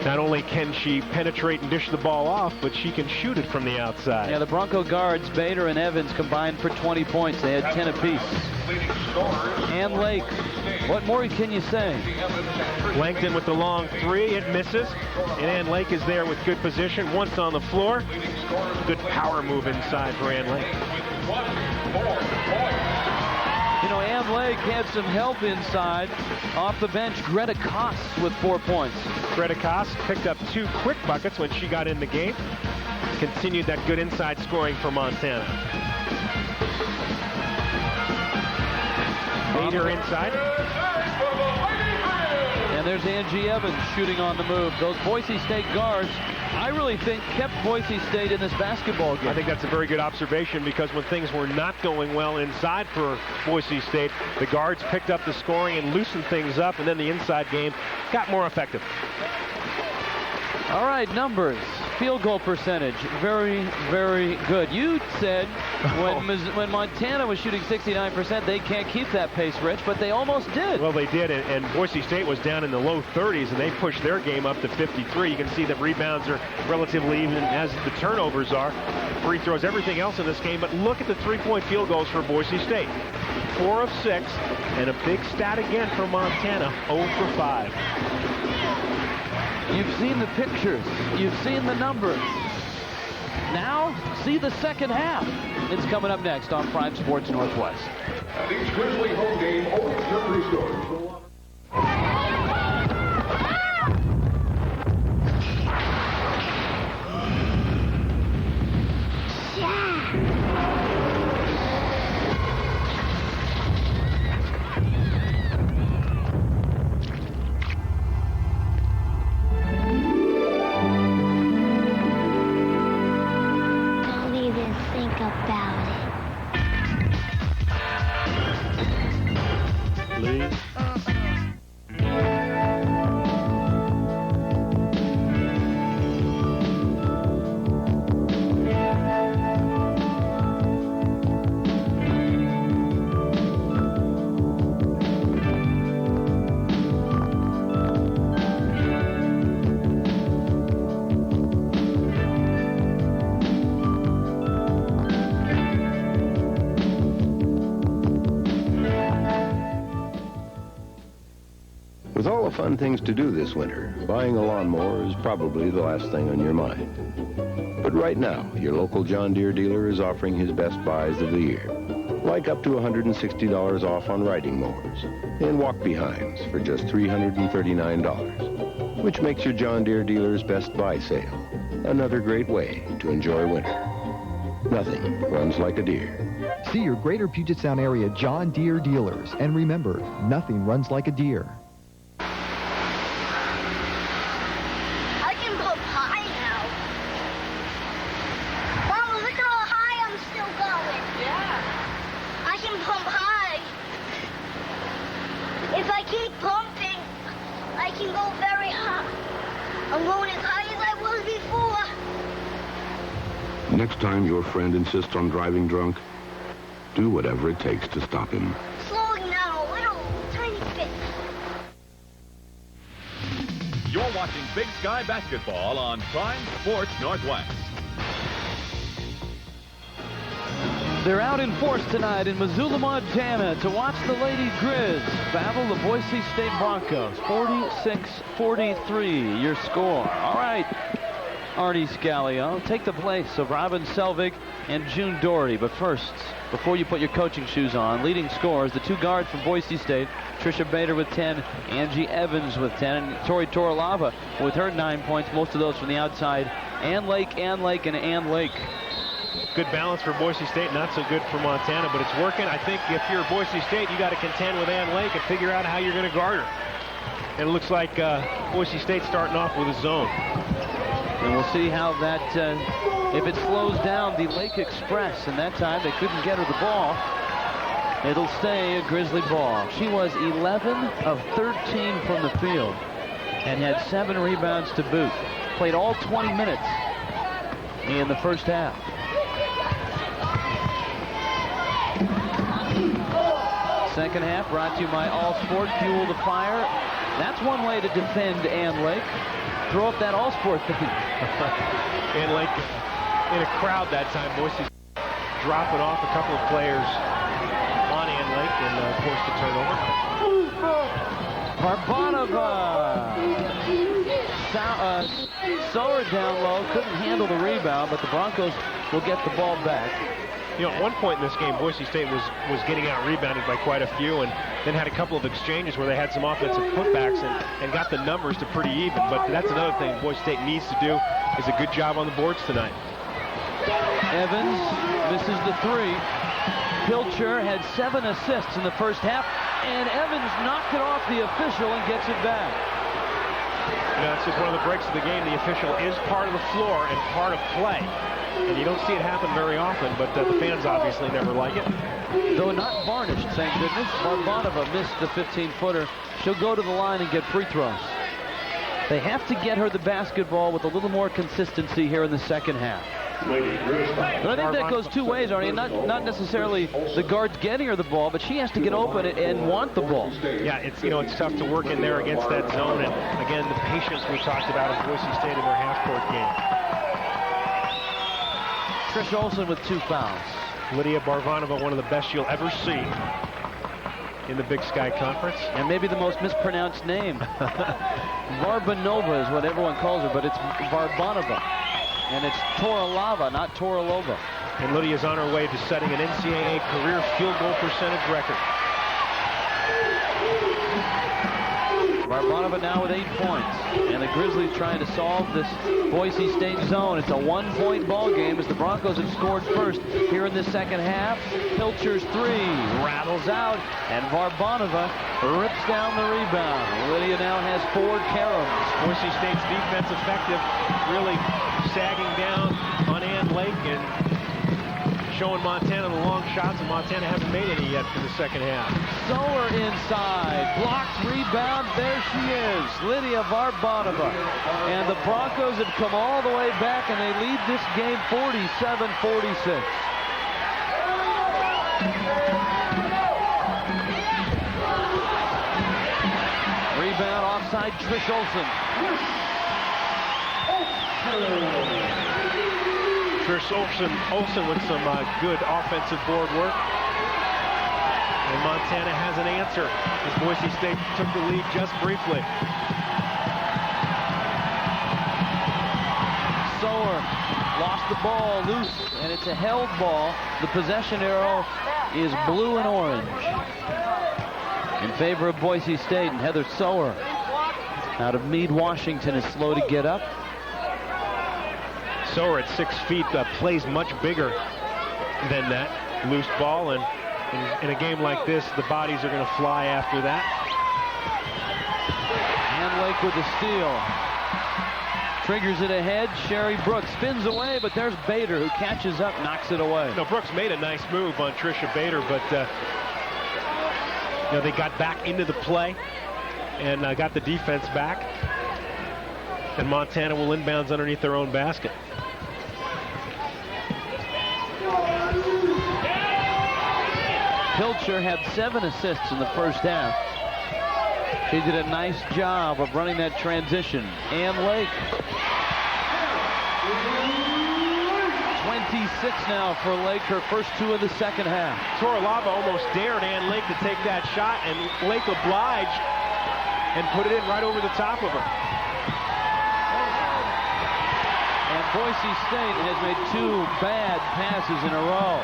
Not only can she penetrate and dish the ball off, but she can shoot it from the outside. Yeah, the Bronco guards, Bader and Evans, combined for 20 points. They had 10 apiece. Ann Lake, what more can you say? Langton with the long three, it misses. And Ann Lake is there with good position. Once on the floor, good power move inside for Ann Lake. You know, Ann Lake had some help inside. Off the bench, Greta Koss with 4 points. Greta Koss picked up 2 quick buckets when she got in the game. Continued that good inside scoring for Montana. Bader inside. And there's Angie Evans shooting on the move. Those Boise State guards, I really think, kept Boise State in this basketball game. I think that's a very good observation, because when things were not going well inside for Boise State, the guards picked up the scoring and loosened things up, and then the inside game got more effective. All right, numbers. Field goal percentage, very, very good. You said when Montana was shooting 69%, they can't keep that pace, Rich, but they almost did. Well, they did, and Boise State was down in the low 30s, and they pushed their game up to 53. You can see that rebounds are relatively even, as the turnovers are. Free throws, everything else in this game, but look at the three-point field goals for Boise State. 4 of 6, and a big stat again for Montana, 0 for 5. You've seen the pictures. You've seen the numbers. Now, see the second half. It's coming up next on Prime Sports Northwest. Each Grizzly home game always country stores. With all the fun things to do this winter, buying a lawnmower is probably the last thing on your mind. But right now, your local John Deere dealer is offering his best buys of the year, like up to $160 off on riding mowers and walk-behinds for just $339, which makes your John Deere dealer's best buy sale another great way to enjoy winter. Nothing runs like a deer. See your Greater Puget Sound area John Deere dealers, and remember, nothing runs like a deer. Next time your friend insists on driving drunk, do whatever it takes to stop him. Slowing down a little, tiny bit. You're watching Big Sky Basketball on Prime Sports Northwest. They're out in force tonight in Missoula, Montana to watch the Lady Grizz battle the Boise State Broncos. 46-43, your score. All right, Arnie Scalio, take the place of Robin Selvig and June Doherty. But first, before you put your coaching shoes on, leading scorers, the two guards from Boise State, Trisha Bader with 10, Angie Evans with 10, and Tori Toralava with her 9 points, most of those from the outside. Ann Lake, and Ann Lake. Good balance for Boise State, not so good for Montana, but it's working. I think if you're Boise State, you got to contend with Ann Lake and figure out how you're going to guard her. And it looks like Boise State starting off with a zone. And we'll see how that, if it slows down the Lake Express, and that time they couldn't get her the ball, it'll stay a Grizzly ball. She was 11 of 13 from the field and had 7 rebounds to boot. Played all 20 minutes in the first half. Second half brought to you by All Sport, Fuel the Fire. That's one way to defend Ann Lake. throw up that all-sport thing. And like in a crowd that time, Boise dropping off a couple of players on Ann Lake and forced a turnover. Barbanova. Sower down low, couldn't handle the rebound, but the Broncos will get the ball back. You know, at one point in this game, Boise State was getting out-rebounded by quite a few, and then had a couple of exchanges where they had some offensive putbacks and got the numbers to pretty even. But that's another thing Boise State needs to do, is a good job on the boards tonight. Evans misses the three. Pilcher had 7 assists in the first half, and Evans knocked it off the official and gets it back. You know, it's just one of the breaks of the game. The official is part of the floor and part of play. And you don't see it happen very often, but the fans obviously never like it. Though not varnished, thank goodness. Barbanova missed the 15-footer. She'll go to the line and get free throws. They have to get her the basketball with a little more consistency here in the second half. But I think that goes two ways, Arnie. Not necessarily the guards getting her the ball, but she has to get open and want the ball. Yeah, it's tough to work in there against that zone. And again, the patience we talked about at Boise State in their half-court game. Trish Olsen with 2 fouls. Lydia Barbanova, one of the best you'll ever see in the Big Sky Conference. And maybe the most mispronounced name. Barbanova is what everyone calls her, but it's Barbanova. And it's Toralava, not Toralova. And Lydia's on her way to setting an NCAA career field goal percentage record. Barbanova now with 8 points. And the Grizzlies trying to solve this Boise State zone. It's a 1-point ball game as the Broncos have scored first here in the second half. Pilcher's 3 rattles out, and Barbanova rips down the rebound. Lydia now has 4 caroms. Boise State's defense effective, really sagging down on Ann Lake and showing Montana the long shots, and Montana hasn't made any yet for the second half. Sower inside, blocked rebound, there she is, Lydia Barbanova. And the Broncos have come all the way back, and they lead this game 47-46. Rebound offside, Trish Olsen. Trish Olsen with some good offensive board work. And Montana has an answer as Boise State took the lead just briefly. Sower lost the ball loose, and it's a held ball. The possession arrow is blue and orange in favor of Boise State, and Heather Sower out of Meade, Washington is slow to get up. Sower at 6 feet plays much bigger than that loose ball, and in a game like this, the bodies are going to fly after that. Ann Lake with the steal. Triggers it ahead. Sherry Brooks spins away, but there's Bader who catches up, knocks it away. No, Brooks made a nice move on Tricia Bader, but they got back into the play and got the defense back. And Montana will inbounds underneath their own basket. Pilcher had 7 assists in the first half. She did a nice job of running that transition. Ann Lake. 26 now for Lake, her first 2 of the second half. Toralava almost dared Ann Lake to take that shot, and Lake obliged and put it in right over the top of her. And Boise State has made 2 bad passes in a row.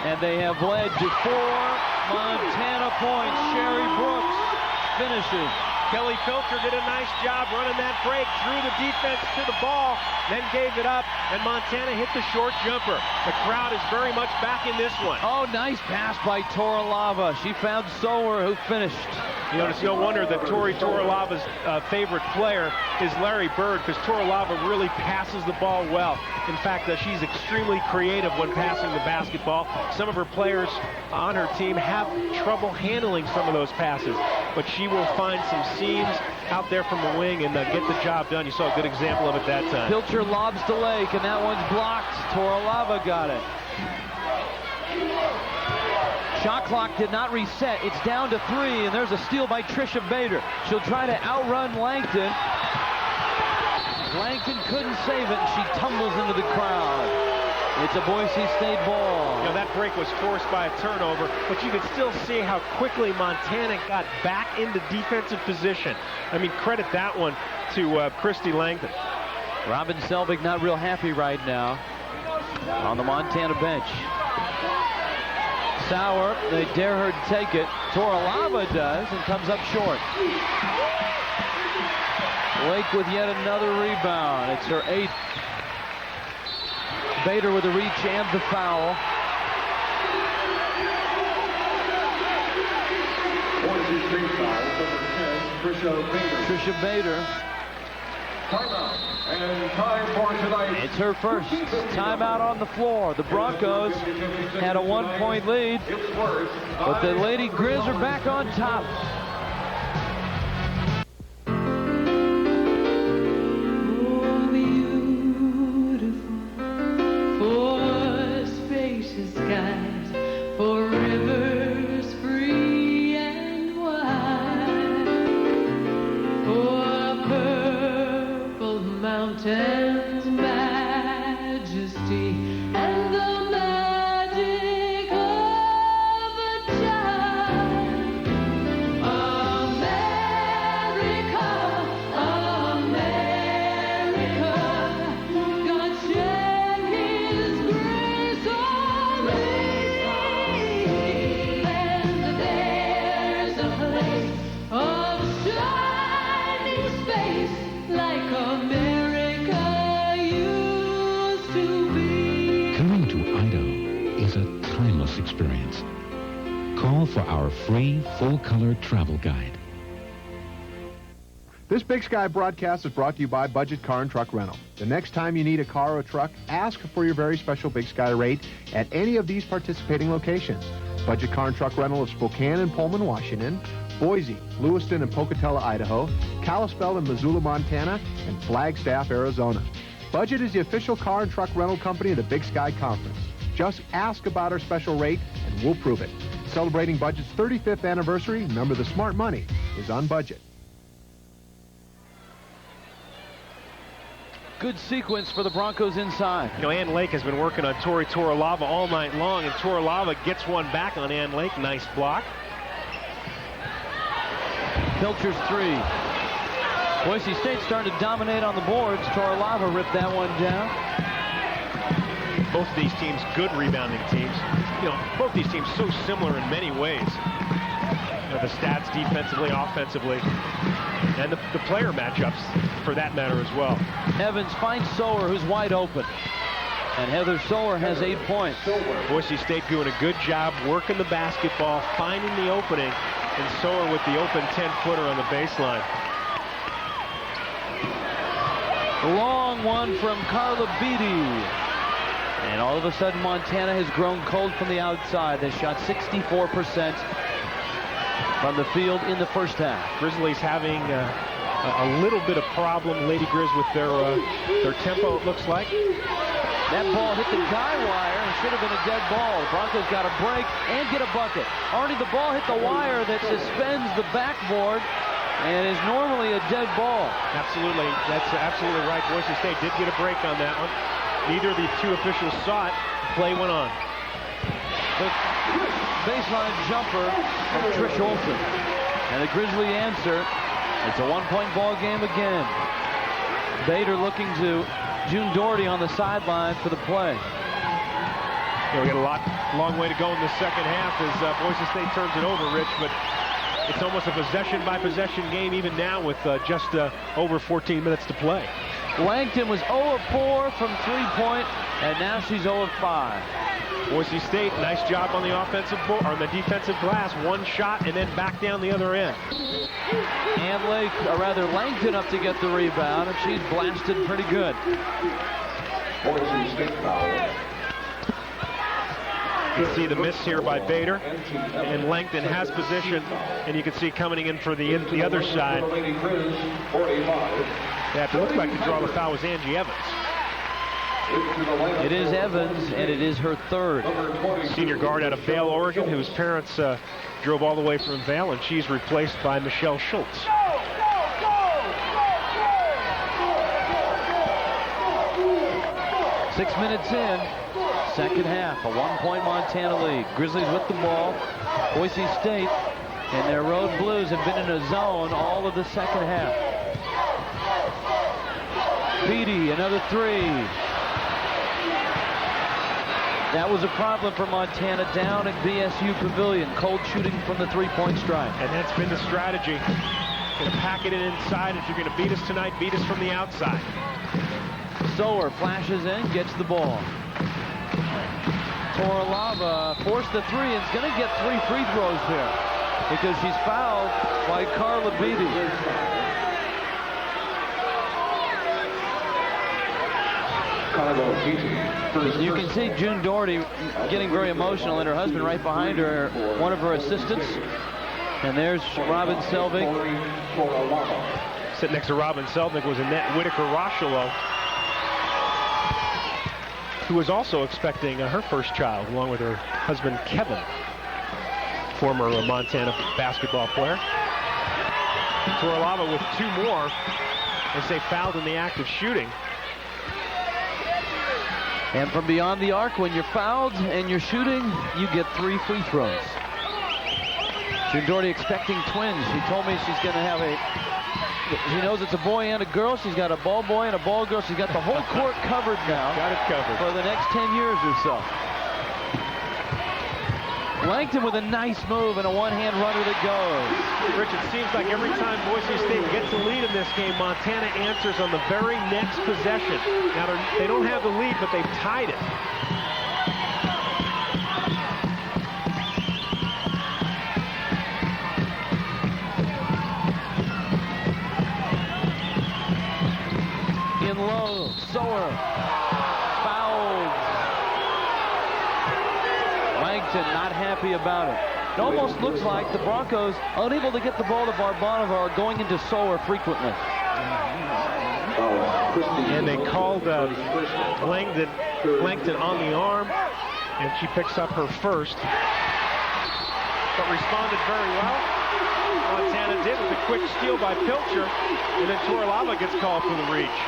And they have led to 4 Montana points. Sherry Brooks finishes. Kelly Pilcher did a nice job running that break, threw the defense to the ball, then gave it up, and Montana hit the short jumper. The crowd is very much back in this one. Oh, nice pass by Toralava. She found Sower, who finished. You know, it's no wonder that Tori Toralava's favorite player is Larry Bird, because Toralava really passes the ball well. In fact, she's extremely creative when passing the basketball. Some of her players on her team have trouble handling some of those passes, but she will find some seams out there from the wing and get the job done. You saw a good example of it that time. Pilcher lobs to Lake, and that one's blocked. Toralava got it. Shot clock did not reset. It's down to 3, and there's a steal by Tricia Bader. She'll try to outrun Langton. Langton couldn't save it, and she tumbles into the crowd. It's a Boise State ball. You know, that break was forced by a turnover, but you can still see how quickly Montana got back into defensive position. I mean, credit that one to Christy Langton. Robin Selvig not real happy right now on the Montana bench. Sauer, they dare her to take it. Toralava does and comes up short. Lake with yet another rebound. It's her 8th. Bader with a reach and the foul. Trisha Bader. Timeout. And time for tonight. It's her first timeout on the floor. The Broncos had a 1-point lead, but the Lady Grizz are back on top. Mountain's majesty and the magic of a child. America, America, God shed His grace on me. And there's a place of shining space like America. Experience. Call for our free full-color travel guide. This Big Sky broadcast is brought to you by Budget Car and Truck Rental. The next time you need a car or truck, ask for your very special Big Sky rate at any of these participating locations. Budget Car and Truck Rental of Spokane and Pullman, Washington, Boise, Lewiston, and Pocatello, Idaho, Kalispell and Missoula, Montana, and Flagstaff, Arizona. Budget is the official car and truck rental company of the Big Sky Conference. Just ask about our special rate, and we'll prove it. Celebrating Budget's 35th anniversary, remember the smart money is on Budget. Good sequence for the Broncos inside. You know, Ann Lake has been working on Tori Toralava all night long, and Toralava gets one back on Ann Lake. Nice block. Pilcher's 3. Boise State starting to dominate on the boards. Toralava ripped that one down. Both of these teams, good rebounding teams. You know, both these teams so similar in many ways. You know, the stats defensively, offensively, and the player matchups for that matter as well. Evans finds Sower, who's wide open. And Heather Sower has 8 points. Boise State doing a good job working the basketball, finding the opening, and Sower with the open 10-footer on the baseline. Long one from Carla Beatty. And all of a sudden, Montana has grown cold from the outside. They shot 64% from the field in the first half. Grizzlies having a little bit of problem, Lady Grizz, with their tempo, it looks like. That ball hit the guy wire and should have been a dead ball. The Broncos got a break and get a bucket. Arnie, the ball hit the wire that suspends the backboard and is normally a dead ball. Absolutely. That's absolutely right. Boise State did get a break on that one. Neither of the two officials saw it. Play went on. The baseline jumper from Trish Olsen. And the Grizzly answer. It's a 1-point ball game again. Bader looking to June Doherty on the sideline for the play. Yeah, we got a long way to go in the second half as Boise State turns it over, Rich, but it's almost a possession-by-possession game even now with just over 14 minutes to play. Langton was 0 of 4 from 3-point, and now she's 0 of 5. Boise State, nice job on the offensive board, or the defensive glass. One shot and then back down the other end. Ann Lake, or rather Langton, up to get the rebound, and she's blasted pretty good. Boise State foul. You can see the miss here by Bader, and Langton has position, and you can see coming in for the other side. Yeah, it looked like the draw the foul was Angie Evans. It is Evans, and it is her third. Senior guard out of Vail, Oregon, whose parents drove all the way from Vail, and she's replaced by Michelle Schultz. 6 minutes in, second half, a 1-point Montana lead. Grizzlies with the ball. Boise State and their road Blues have been in a zone all of the second half. Beatty, another three. That was a problem for Montana down at BSU Pavilion. Cold shooting from the three-point stripe. And that's been the strategy. Going to pack it in inside. If you're going to beat us tonight, beat us from the outside. Sower flashes in, gets the ball. Toralava forced the three and is going to get 3 free throws here because she's fouled by Carla Beatty. You can see June Doherty getting very emotional, and her husband right behind her, one of her assistants. And there's Robin Selvig. Sitting next to Robin Selvig was Annette Whitaker-Rocheleau, who was also expecting her first child, along with her husband, Kevin, former Montana basketball player. Toralava with 2 more as they fouled in the act of shooting. And from beyond the arc, when you're fouled and you're shooting, you get 3 free throws. June Doherty expecting twins. She told me she's going to have she knows it's a boy and a girl. She's got a ball boy and a ball girl. She's got the whole court covered now. Got it covered. For the next 10 years or so. Langton with a nice move and a one-hand runner that goes. Rich, it seems like every time Boise State gets a lead in this game, Montana answers on the very next possession. Now, they don't have the lead, but they've tied it. In low, Sower fouled. Langton not happy about it. It almost looks like the Broncos, unable to get the ball to Barbanova, are going into Sower frequently. And they called Langton on the arm, and she picks up her first, but responded very well. Montana did with a quick steal by Pilcher, and then Toralava gets called for the reach.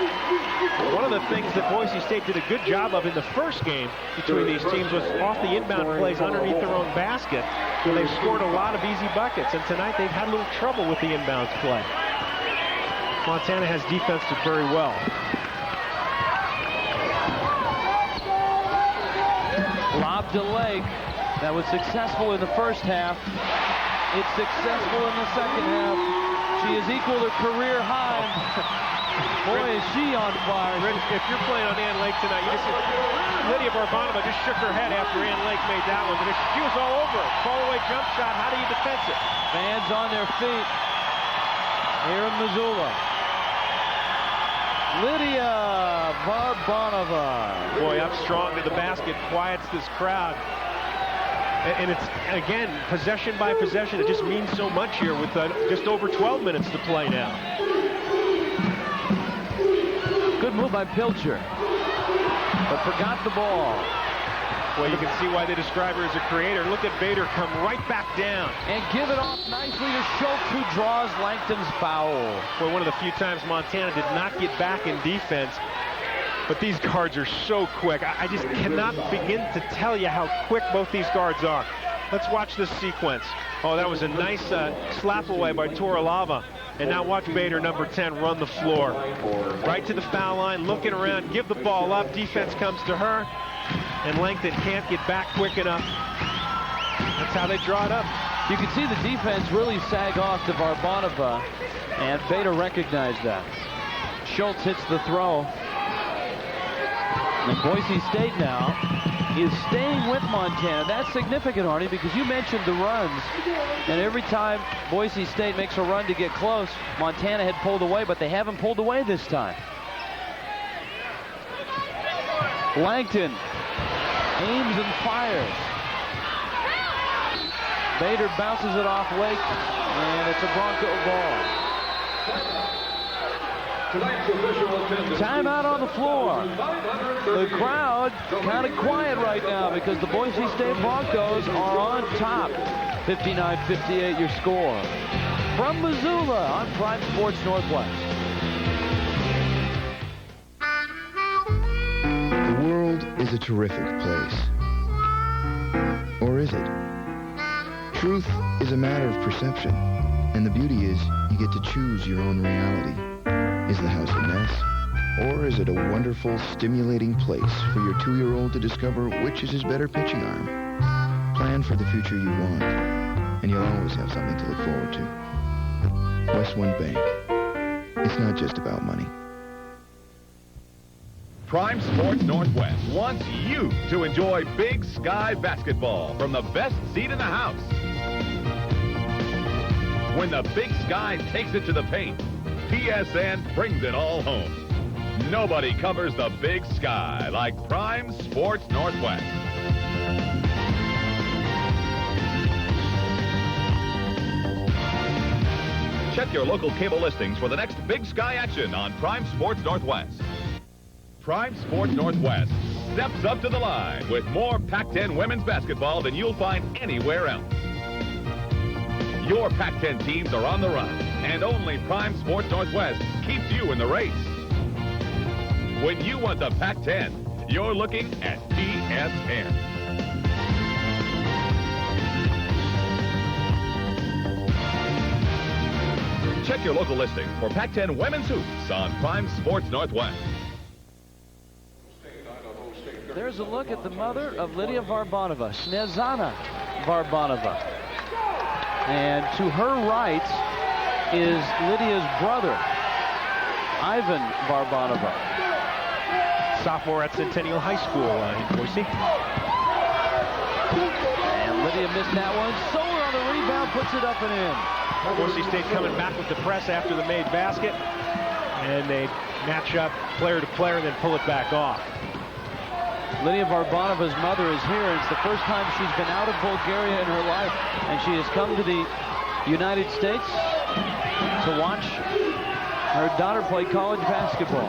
One of the things that Boise State did a good job of in the first game between these teams was off the inbound plays underneath their own basket, where they've scored a lot of easy buckets, and tonight they've had a little trouble with the inbounds play. Montana has defensed it very well. Lob to Lake. That was successful in the first half. It's successful in the second half. She has equaled her career high. Boy, is she on fire. Rich, if you're playing on Ann Lake tonight, you just see Lydia Barbanova just shook her head after Ann Lake made that one. But she was all over it. Fall-away jump shot. How do you defend it? Fans on their feet. Aaron Missoula. Lydia Barbanova. Boy, up strong to the basket. Quiets this crowd. And it's, again, possession by possession. It just means so much here with just over 12 minutes to play now. Good move by Pilcher, but forgot the ball. Well, you can see why they describe her as a creator. Look at Bader come right back down. And give it off nicely to Schultz, who draws Langton's foul. Boy, one of the few times Montana did not get back in defense. But these guards are so quick. I just cannot begin to tell you how quick both these guards are. Let's watch this sequence. Oh, that was a nice slap away by Toralava. And now watch Bader, number 10, run the floor. Right to the foul line, looking around, give the ball up. Defense comes to her. And Langton can't get back quick enough. That's how they draw it up. You can see the defense really sag off to Barbanova. And Bader recognized that. Schultz hits the throw. And Boise State now is staying with Montana. That's significant, Arnie, because you mentioned the runs. And every time Boise State makes a run to get close, Montana had pulled away, but they haven't pulled away this time. Langton aims and fires. Bader bounces it off Lake, and it's a Bronco ball. Timeout on the floor. The crowd kind of quiet right now because the Boise State Broncos are on top. 59-58 your score. From Missoula on Prime Sports Northwest. The world world is a terrific place. Or is it? Truth is a matter of perception, and the beauty is you get to choose your own reality. Is the house a mess? Or is it a wonderful, stimulating place for your 2-year-old to discover which is his better pitching arm? Plan for the future you want, and you'll always have something to look forward to. West One Bank. It's not just about money. Prime Sports Northwest wants you to enjoy Big Sky basketball from the best seat in the house. When the Big Sky takes it to the paint, PSN brings it all home. Nobody covers the Big Sky like Prime Sports Northwest. Check your local cable listings for the next Big Sky action on Prime Sports Northwest. Prime Sports Northwest steps up to the line with more Pac-10 women's basketball than you'll find anywhere else. Your Pac-10 teams are on the run, and only Prime Sports Northwest keeps you in the race. When you want the Pac-10, you're looking at PSN. Check your local listing for Pac-10 women's hoops on Prime Sports Northwest. There's a look at the mother of Lydia Varbanova, Snezana Varbanova. And to her right is Lydia's brother, Ivan Varbanova. Sophomore at Centennial High School in Boise. And Lydia missed that one. Sower on the rebound, puts it up and in. Boise State coming back with the press after the made basket. And they match up player to player and then pull it back off. Lydia Varbanova's mother is here. It's the first time she's been out of Bulgaria in her life, and she has come to the United States to watch her daughter play college basketball.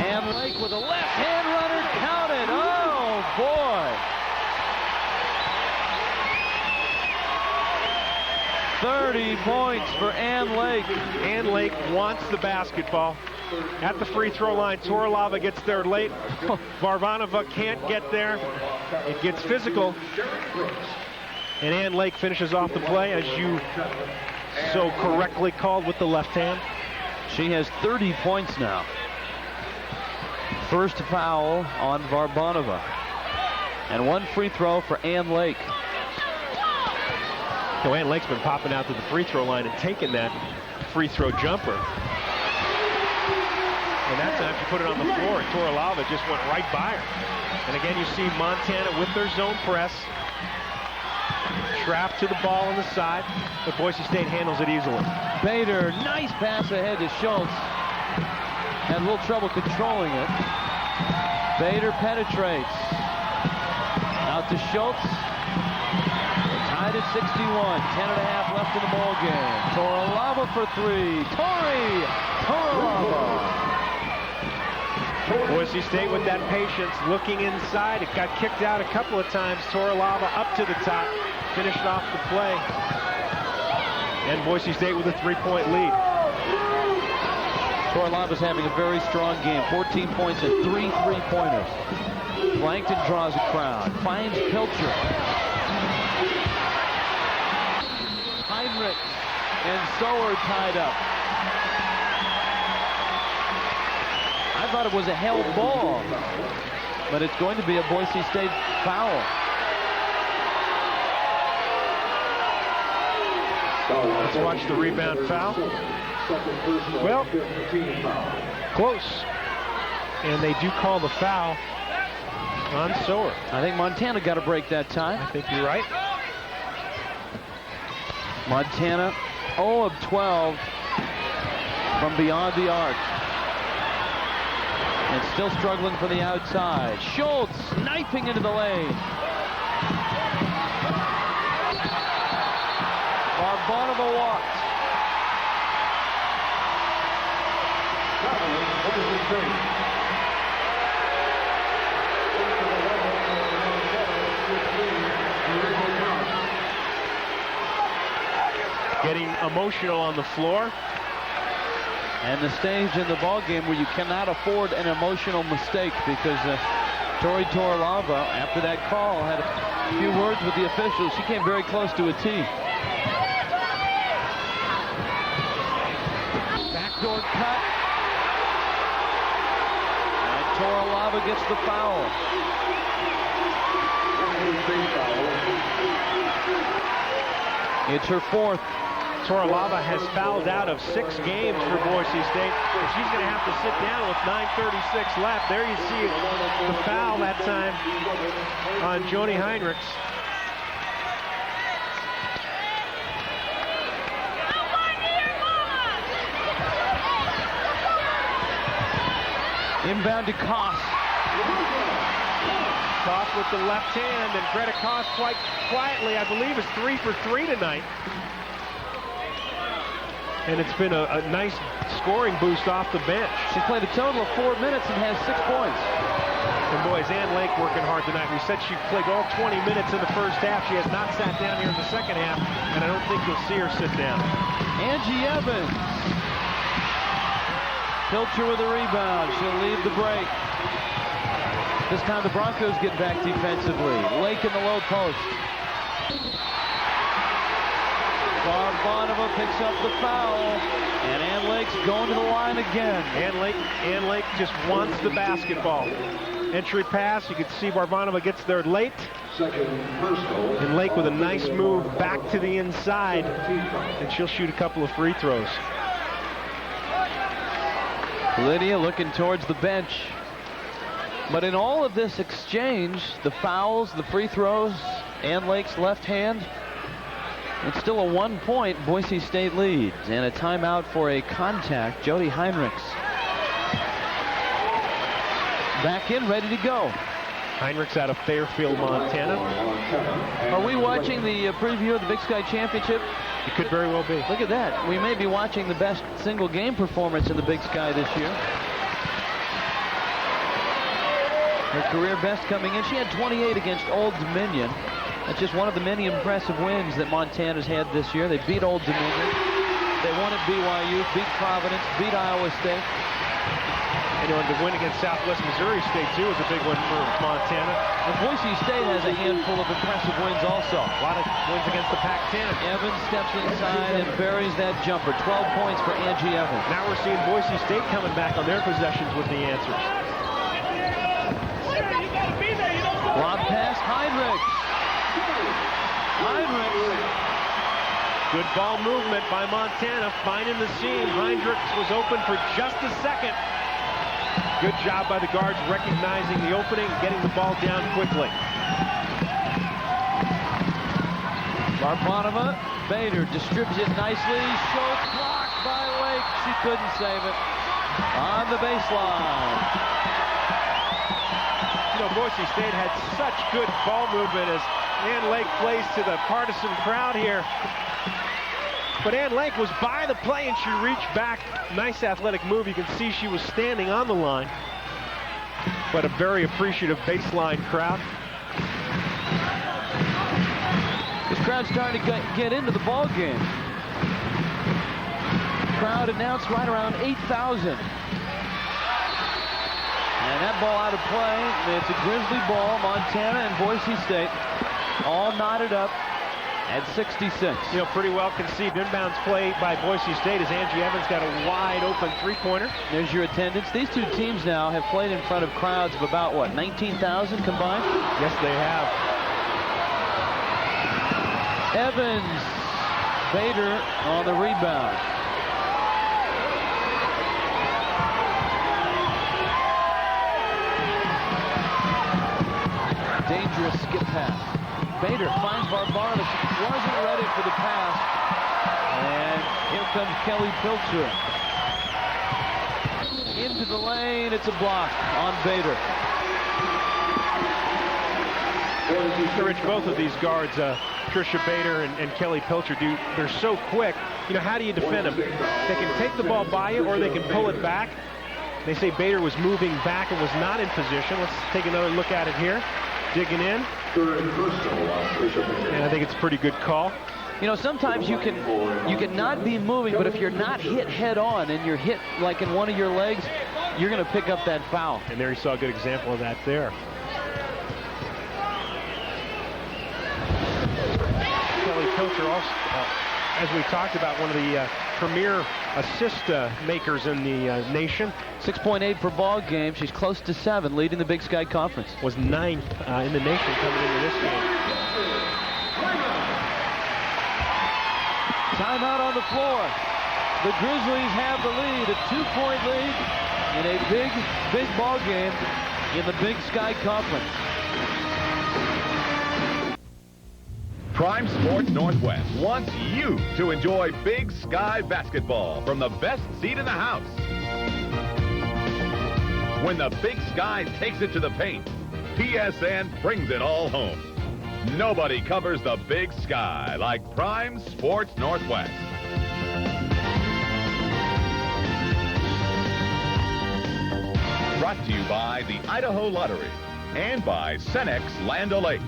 Ann Lake with a left-hand runner, counted. Oh, boy. 30 points for Ann Lake. Ann Lake wants the basketball. At the free throw line, Toralava gets there late. Varbanova can't get there. It gets physical. And Ann Lake finishes off the play, as you so correctly called, with the left hand. She has 30 points now. First foul on Varbanova. And one free throw for Ann Lake. So Ann Lake's been popping out to the free throw line and taking that free throw jumper. And that time she put it on the floor, and Toralava just went right by her. And again, you see Montana with their zone press. Trapped to the ball on the side, but Boise State handles it easily. Bader, nice pass ahead to Schultz. Had a little trouble controlling it. Bader penetrates. Out to Schultz. They're tied at 61. 10.5 left in the ball game. Toralava for three. Toralava. Boise State with that patience, looking inside. It got kicked out a couple of times. Toralava up to the top, finished off the play. And Boise State with a 3-point lead. Toralava's having a very strong game. 14 points and 3 3-pointers. Blankton draws a crowd. Finds Pilcher. Heinrich and Sower tied up. I thought it was a held ball, but it's going to be a Boise State foul. Let's watch the rebound foul. Well, close. And they do call the foul on Sower. I think Montana got a break that time. I think you're right. Montana 0 of 12 from beyond the arc. And still struggling for the outside. Schultz knifing into the lane. Varbanova walked. Getting emotional on the floor. And the stage in the ball game where you cannot afford an emotional mistake, because Tori Toralava, after that call, had a few words with the officials. She came very close to a tee. Backdoor cut. And Toralava gets the foul. It's her fourth. Toralava has fouled out of 6 games for Boise State. And she's going to have to sit down with 9:36 left. There you see the foul that time on Joni Heinrichs. Inbound to Koss. Koss with the left hand, and Greta Koss quite quietly, I believe, is 3 for 3 tonight. And it's been a nice scoring boost off the bench. She's played a total of 4 minutes and has 6 points. And boy, is Ann Lake working hard tonight. We said she played all 20 minutes in the first half. She has not sat down here in the second half, and I don't think you'll see her sit down. Angie Evans. Pilcher with a rebound. She'll leave the break. This time the Broncos get back defensively. Lake in the low post. Barbanova picks up the foul, and Ann Lake's going to the line again. Ann Lake just wants the basketball. Entry pass, you can see Barbanova gets there late. And Lake with a nice move back to the inside, and she'll shoot a couple of free throws. Lydia looking towards the bench. But in all of this exchange, the fouls, the free throws, Ann Lake's left hand, it's still a 1-point Boise State lead. And a timeout for a contact. Joni Heinrichs back in, ready to go. Heinrichs out of Fairfield, Montana. Are we watching the preview of the Big Sky Championship? It could very well be. Look at that. We may be watching the best single game performance in the Big Sky this year. Her career best coming in. She had 28 against Old Dominion. That's just one of the many impressive wins that Montana's had this year. They beat Old Dominion. They won at BYU, beat Providence, beat Iowa State. And the win against Southwest Missouri State, too, was a big one for Montana. And Boise State has a handful of impressive wins also. A lot of wins against the Pac-10. Evans steps inside and buries that jumper. 12 points for Angie Evans. Now we're seeing Boise State coming back on their possessions with the answers. Lob pass, Heinrichs. Good ball movement by Montana, finding the seam. Heinrichs was open for just a second. Good job by the guards recognizing the opening and getting the ball down quickly. Barbanova, Bader distributes it nicely. Schultz blocked by Lake. She couldn't save it. On the baseline. Boise State had such good ball movement as Ann Lake plays to the partisan crowd here. But Ann Lake was by the play and she reached back. Nice athletic move. You can see she was standing on the line. But a very appreciative baseline crowd. This crowd's starting to get into the ball game. Crowd announced right around 8,000. And that ball out of play. It's a Grizzly ball. Montana and Boise State all knotted up at 66. Pretty well conceived inbounds play by Boise State as Angie Evans got a wide open three-pointer. There's your attendance. These two teams now have played in front of crowds of about, 19,000 combined? Yes, they have. Evans, Bader on the rebound. Dangerous skip pass. Bader finds Barbanova. She wasn't ready for the pass. And here comes Kelly Pilcher. Into the lane. It's a block on Bader. Rich, both of these guards, Tricia Bader and Kelly Pilcher, they're so quick. How do you defend them? They can take the ball by you or they can pull it back. They say Bader was moving back and was not in position. Let's take another look at it here. Digging in. And I think it's a pretty good call. Sometimes you can not be moving, but if you're not hit head on and you're hit like in one of your legs, you're going to pick up that foul. And there you saw a good example of that there. Fletcher, also, as we talked about, one of the premier assist makers in the nation. 6.8 per ball game. She's close to 7, leading the Big Sky Conference. Was 9th in the nation coming into this game. Timeout on the floor. The Grizzlies have the lead, a 2-point lead in a big ball game in the Big Sky Conference. Prime Sports Northwest wants you to enjoy Big Sky basketball from the best seat in the house. When the Big Sky takes it to the paint, PSN brings it all home. Nobody covers the Big Sky like Prime Sports Northwest. Brought to you by the Idaho Lottery and by Cenex Land O'Lakes.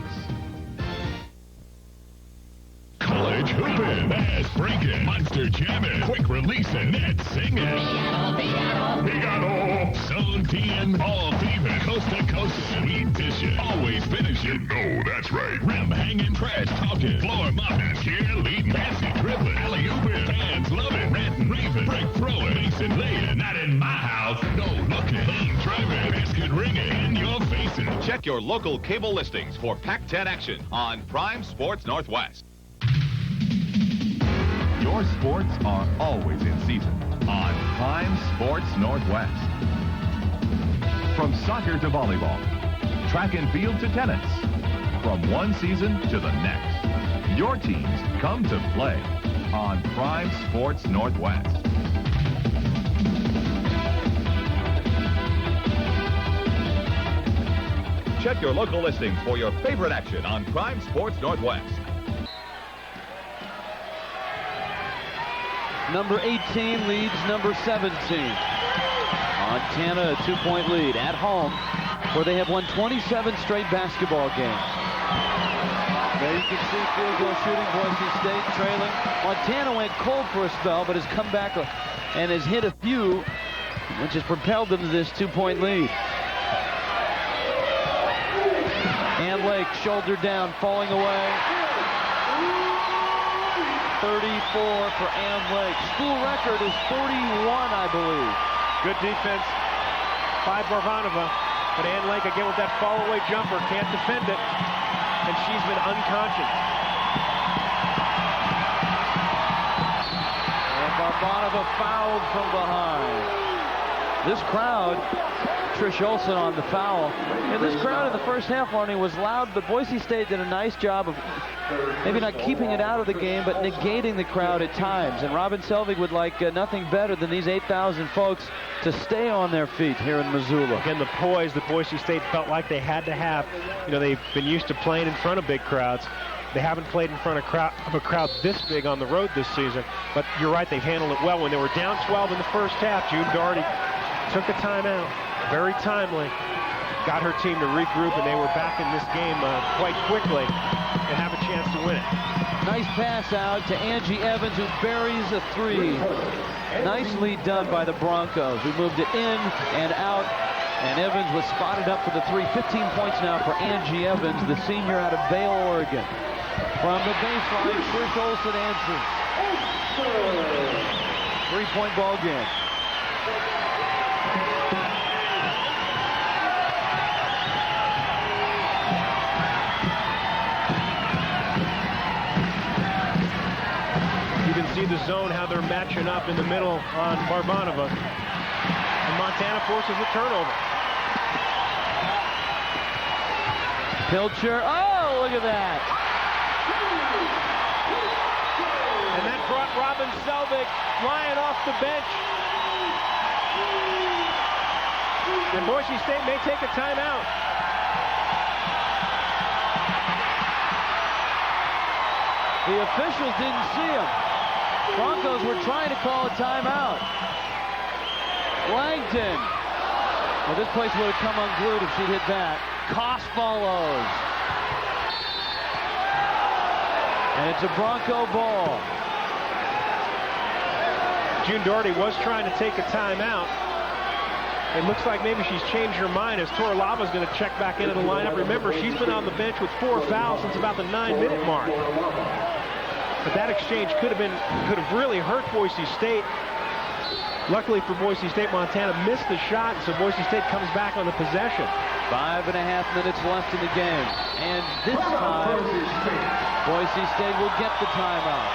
College hooping, fast breaking, monster jamming, quick releasing, net singing. Figaro, zone 10, all thieving, coast to coast, sweet dishing, always finishing. No, that's right. Rim hanging, trash talking, floor mopping, cheerleading, fancy dribbling, alley-ooping, fans loving, ranting, raving, brick throwing, basing, laying. Not in my house, no looking, lane driving, basket ringing, in your faces. Check your local cable listings for Pac-10 action on Prime Sports Northwest. Your sports are always in season on Prime Sports Northwest. From soccer to volleyball, track and field to tennis, from one season to the next, your teams come to play on Prime Sports Northwest. Check your local listings for your favorite action on Prime Sports Northwest. Number 18 leads number 17. Montana, a 2-point lead at home, where they have won 27 straight basketball games. There you can see field goal shooting, Boise State trailing. Montana went cold for a spell, but has come back and has hit a few, which has propelled them to this 2-point lead. Ann Lake, shoulder down, falling away. 34 for Ann Lake. School record is 41, I believe. Good defense by Barvanova. But Ann Lake, again, with that fall-away jumper, can't defend it. And she's been unconscious. And Barvanova fouled from behind. This crowd, Trish Olson on the foul. And this crowd in the first half, Arnie, was loud, but Boise State did a nice job of maybe not keeping it out of the game, but negating the crowd at times. And Robin Selvig would like nothing better than these 8,000 folks to stay on their feet here in Missoula. Again, the poise that Boise State felt like they had to have. You know, they've been used to playing in front of big crowds. They haven't played in front of a crowd this big on the road this season. But you're right, they've handled it well. When they were down 12 in the first half, June Doherty took a timeout. Very timely. Got her team to regroup, and they were back in this game quite quickly and have a chance to win it. Nice pass out to Angie Evans, who buries a 3. Nicely done by the Broncos, who moved it in and out. And Evans was spotted up for the 3. 15 points now for Angie Evans, the senior out of Vail, Oregon. From the baseline, Trish Olson answers. 3-point ball game. You can see the zone, how they're matching up in the middle on Barvanova. And Montana forces a turnover. Pilcher, oh, look at that. And that brought Robin Selvig flying off the bench. And Boise State may take a timeout. The officials didn't see him. Broncos were trying to call a timeout. Langton. Well, this place would have come unglued if she'd hit that. Koss follows. And it's a Bronco ball. June Doherty was trying to take a timeout. It looks like maybe she's changed her mind as Torlava's going to check back into the lineup. Remember, she's been on the bench with 4 fouls since about the 9-minute mark. But that exchange could have really hurt Boise State. Luckily for Boise State, Montana missed the shot, so Boise State comes back on the possession. 5.5 minutes left in the game. And this time, Boise State will get the timeout.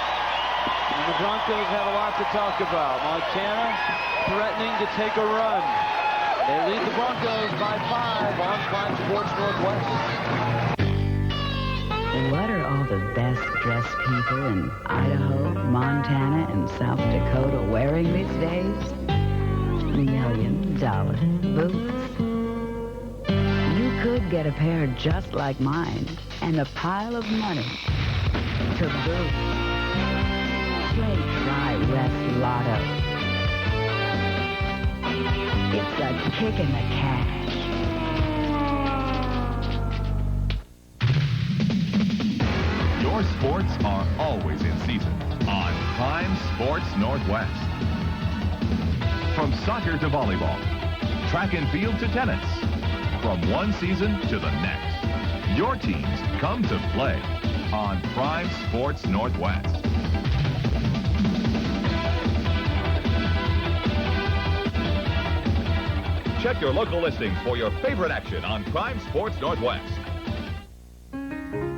And the Broncos have a lot to talk about. Montana threatening to take a run. They lead the Broncos by 5 on Prime Sports Northwest. What are all the best-dressed people in Idaho, Montana, and South Dakota wearing these days? $1 million boots. You could get a pair just like mine and a pile of money to boot. Play Tri-Rest Lotto. It's a kick in the cash. Your sports are always in season on Prime Sports Northwest. From soccer to volleyball, track and field to tennis, from one season to the next, your teams come to play on Prime Sports Northwest. Check your local listings for your favorite action on Prime Sports Northwest.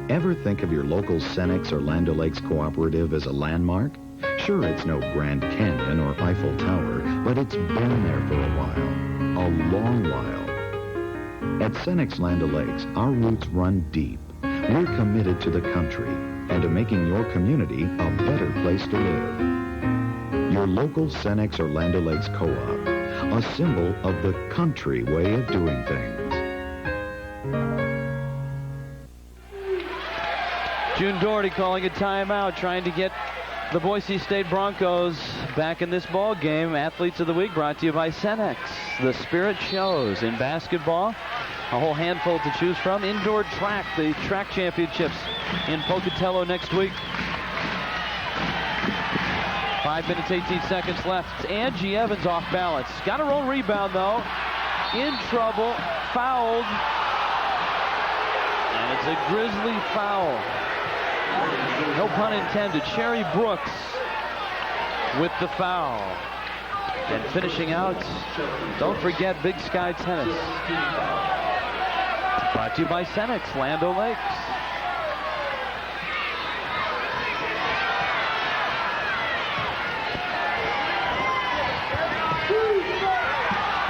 Ever think of your local Cenex or Land O'Lakes cooperative as a landmark? Sure, it's no Grand Canyon or Eiffel Tower, but it's been there for a while. A long while. At Cenex Land O'Lakes, our roots run deep. We're committed to the country and to making your community a better place to live. Your local Cenex or Land O'Lakes co-op, a symbol of the country way of doing things. June Doherty calling a timeout, trying to get the Boise State Broncos back in this ball game. Athletes of the Week brought to you by Cenex. The spirit shows in basketball. A whole handful to choose from. Indoor track, the track championships in Pocatello next week. 5 minutes, 18 seconds left. Angie Evans off balance. Got her own rebound, though. In trouble. Fouled. And it's a Grizzly foul. No pun intended. Sherry Brooks with the foul. And finishing out, don't forget Big Sky Tennis. Brought to you by Cenex, Land O'Lakes.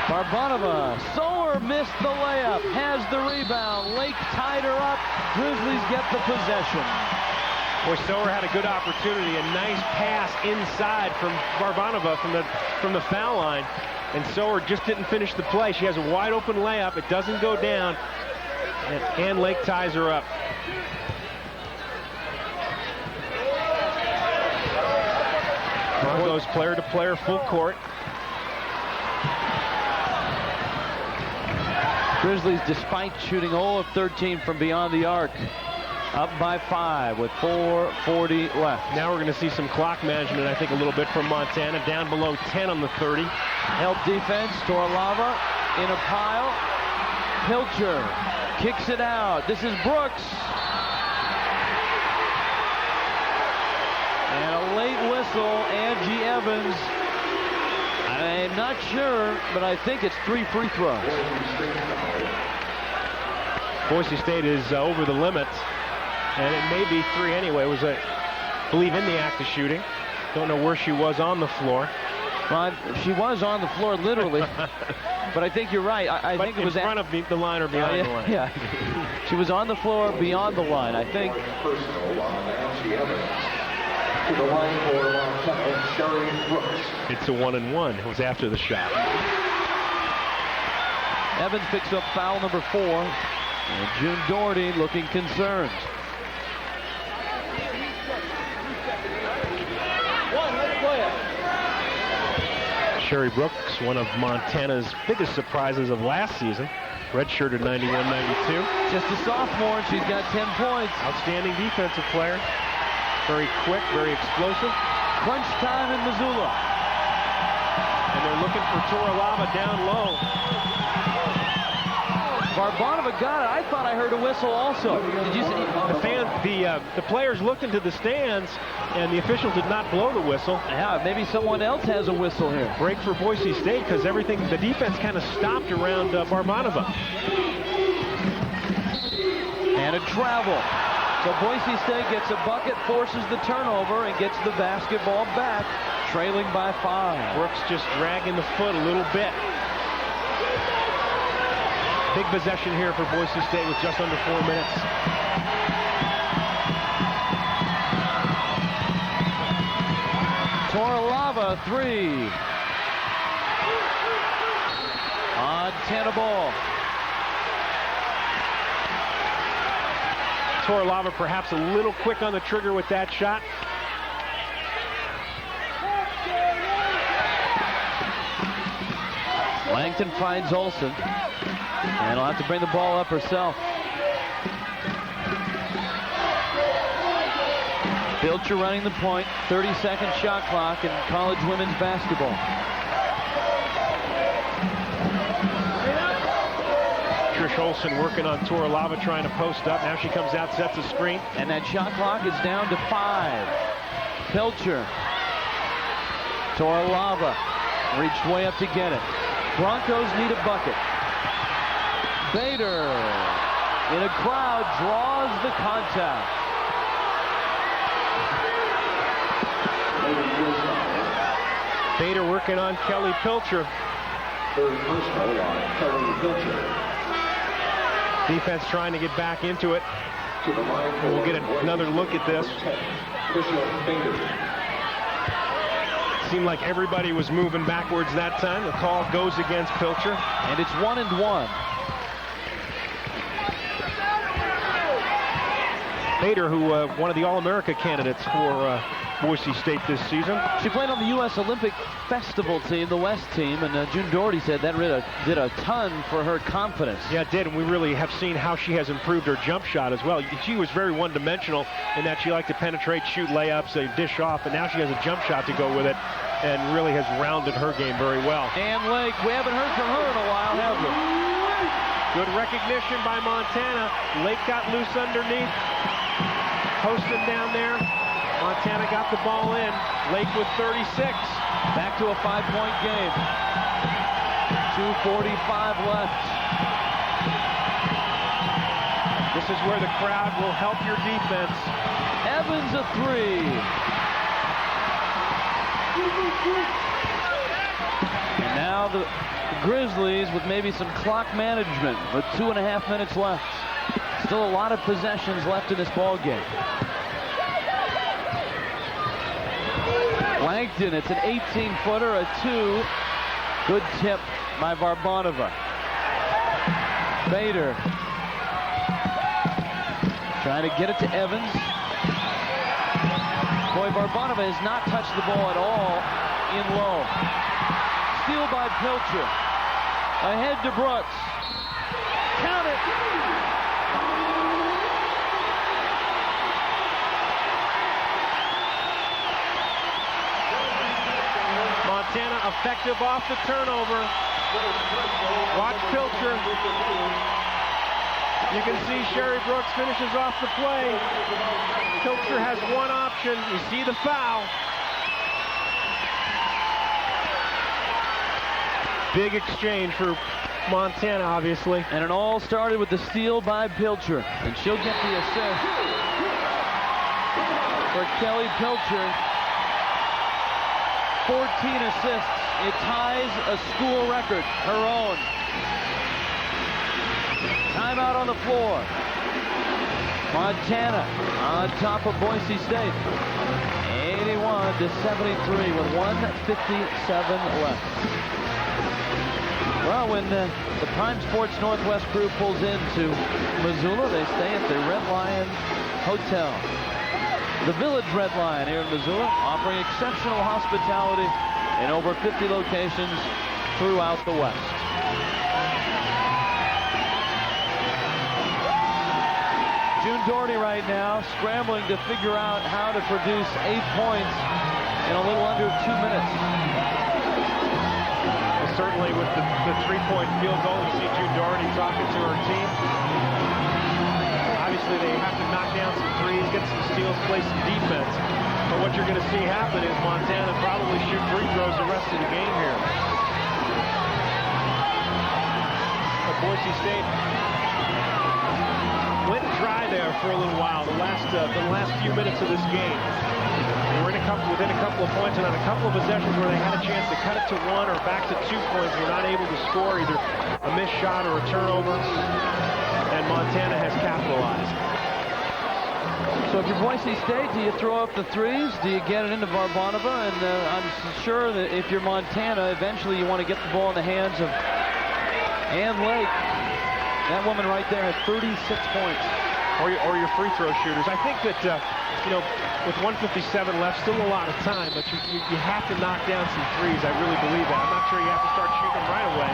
Barbanova. Sower missed the layup. Has the rebound. Lake tied her up. Grizzlies get the possession. Boy, Sower had a good opportunity. A nice pass inside from Barbanova from the foul line. And Sower just didn't finish the play. She has a wide open layup. It doesn't go down. And Lake ties her up. Broncos player to player, full court. Grizzlies, despite shooting 0 of 13 from beyond the arc, up by 5 with 4:40 left. Now we're going to see some clock management, I think, a little bit from Montana. Down below 10 on the 30. Help defense. Toralava in a pile. Pilcher kicks it out. This is Brooks. And a late whistle. Angie Evans. I'm not sure, but I think it's 3 free throws. Boise State is over the limit, and it may be 3 anyway. Was, I believe, in the act of shooting. Don't know where she was on the floor. Well, she was on the floor, literally. But I think you're right. I think it was in front of the line or behind the line. Yeah, she was on the floor beyond the line, I think. To the line for Sherry Brooks. It's a 1-and-1. It was after the shot. Evans picks up foul number 4. And June Doherty looking concerned. Sherry Brooks, one of Montana's biggest surprises of last season. Redshirted 91-92. Just a sophomore, she's got 10 points. Outstanding defensive player. Very quick, very explosive. Crunch time in Missoula. And they're looking for Toralava down low. Barbanova got it. I thought I heard a whistle also. Did you see? The players looked into the stands, and the official did not blow the whistle. Yeah, maybe someone else has a whistle here. Break for Boise State, because the defense kind of stopped around Barbanova. And a travel. So Boise State gets a bucket, forces the turnover, and gets the basketball back, trailing by 5. Brooks just dragging the foot a little bit. Big possession here for Boise State with just under 4 minutes. Toralava, 3. Montana ball. Toralava perhaps a little quick on the trigger with that shot. Langton finds Olsen. And will have to bring the ball up herself. Pilcher running the point. 30-second shot clock in college women's basketball. Trish Olsen working on Toralava, trying to post up. Now she comes out, sets a screen. And that shot clock is down to 5. Pilcher. Toralava reached way up to get it. Broncos need a bucket. Bader in a crowd draws the contact. Bader working on Kelly Pilcher. Defense trying to get back into it. We'll get another look at this. Seemed like everybody was moving backwards that time. The call goes against Pilcher. And it's 1-1. Bader, who one of the All-America candidates for Boise State this season. She played on the U.S. Olympic Festival team, the West team, and June Doherty said that did a ton for her confidence. Yeah, it did, and we really have seen how she has improved her jump shot as well. She was very one-dimensional in that she liked to penetrate, shoot layups, dish off, and now she has a jump shot to go with it, and really has rounded her game very well. Ann Lake, we haven't heard from her in a while, have we? Good recognition by Montana. Lake got loose underneath. Posted down there. Montana got the ball in. Lake with 36. Back to a 5-point game. 2:45 left. This is where the crowd will help your defense. Evans a 3. And now the Grizzlies with maybe some clock management with 2.5 minutes left. Still a lot of possessions left in this ball game. Langton, it's an 18-footer, a 2. Good tip by Barbanova. Bader trying to get it to Evans. Boy, Barbanova has not touched the ball at all in low. Steal by Pilcher. Ahead to Brooks. Count it. Montana effective off the turnover. Watch Pilcher. You can see Sherry Brooks finishes off the play. Pilcher has one option. You see the foul. Big exchange for Montana, obviously. And it all started with the steal by Pilcher. And she'll get the assist for Kelly Pilcher. 14 assists. It ties a school record, her own. Timeout on the floor. Montana on top of Boise State. 81-73 with 1:57 left. Well, when the Prime Sports Northwest crew pulls into Missoula, they stay at the Red Lion Hotel. The Village Red Lion here in Missoula, offering exceptional hospitality in over 50 locations throughout the West. June Doherty right now scrambling to figure out how to produce 8 points in a little under 2 minutes. Well, certainly with the three-point field goal, you see June Doherty talking to her team. Obviously, they have to knock down some threes. get some steals, play some defense. But what you're going to see happen is Montana probably shoot free throws the rest of the game here. But Boise State went dry there for a little while, the last few minutes of this game. They were within a couple of points, and on a couple of possessions where they had a chance to cut it to 1 or back to 2 points, were not able to score either a missed shot or a turnover, and Montana has capitalized. So if you're Boise State, do you throw up the threes? Do you get it into Varbanova? And I'm sure that if you're Montana, eventually you want to get the ball in the hands of Ann Lake. That woman right there has 36 points. Or your free throw shooters. I think that, with 1:57 left, still a lot of time, but you have to knock down some threes. I really believe that. I'm not sure you have to start shooting them right away.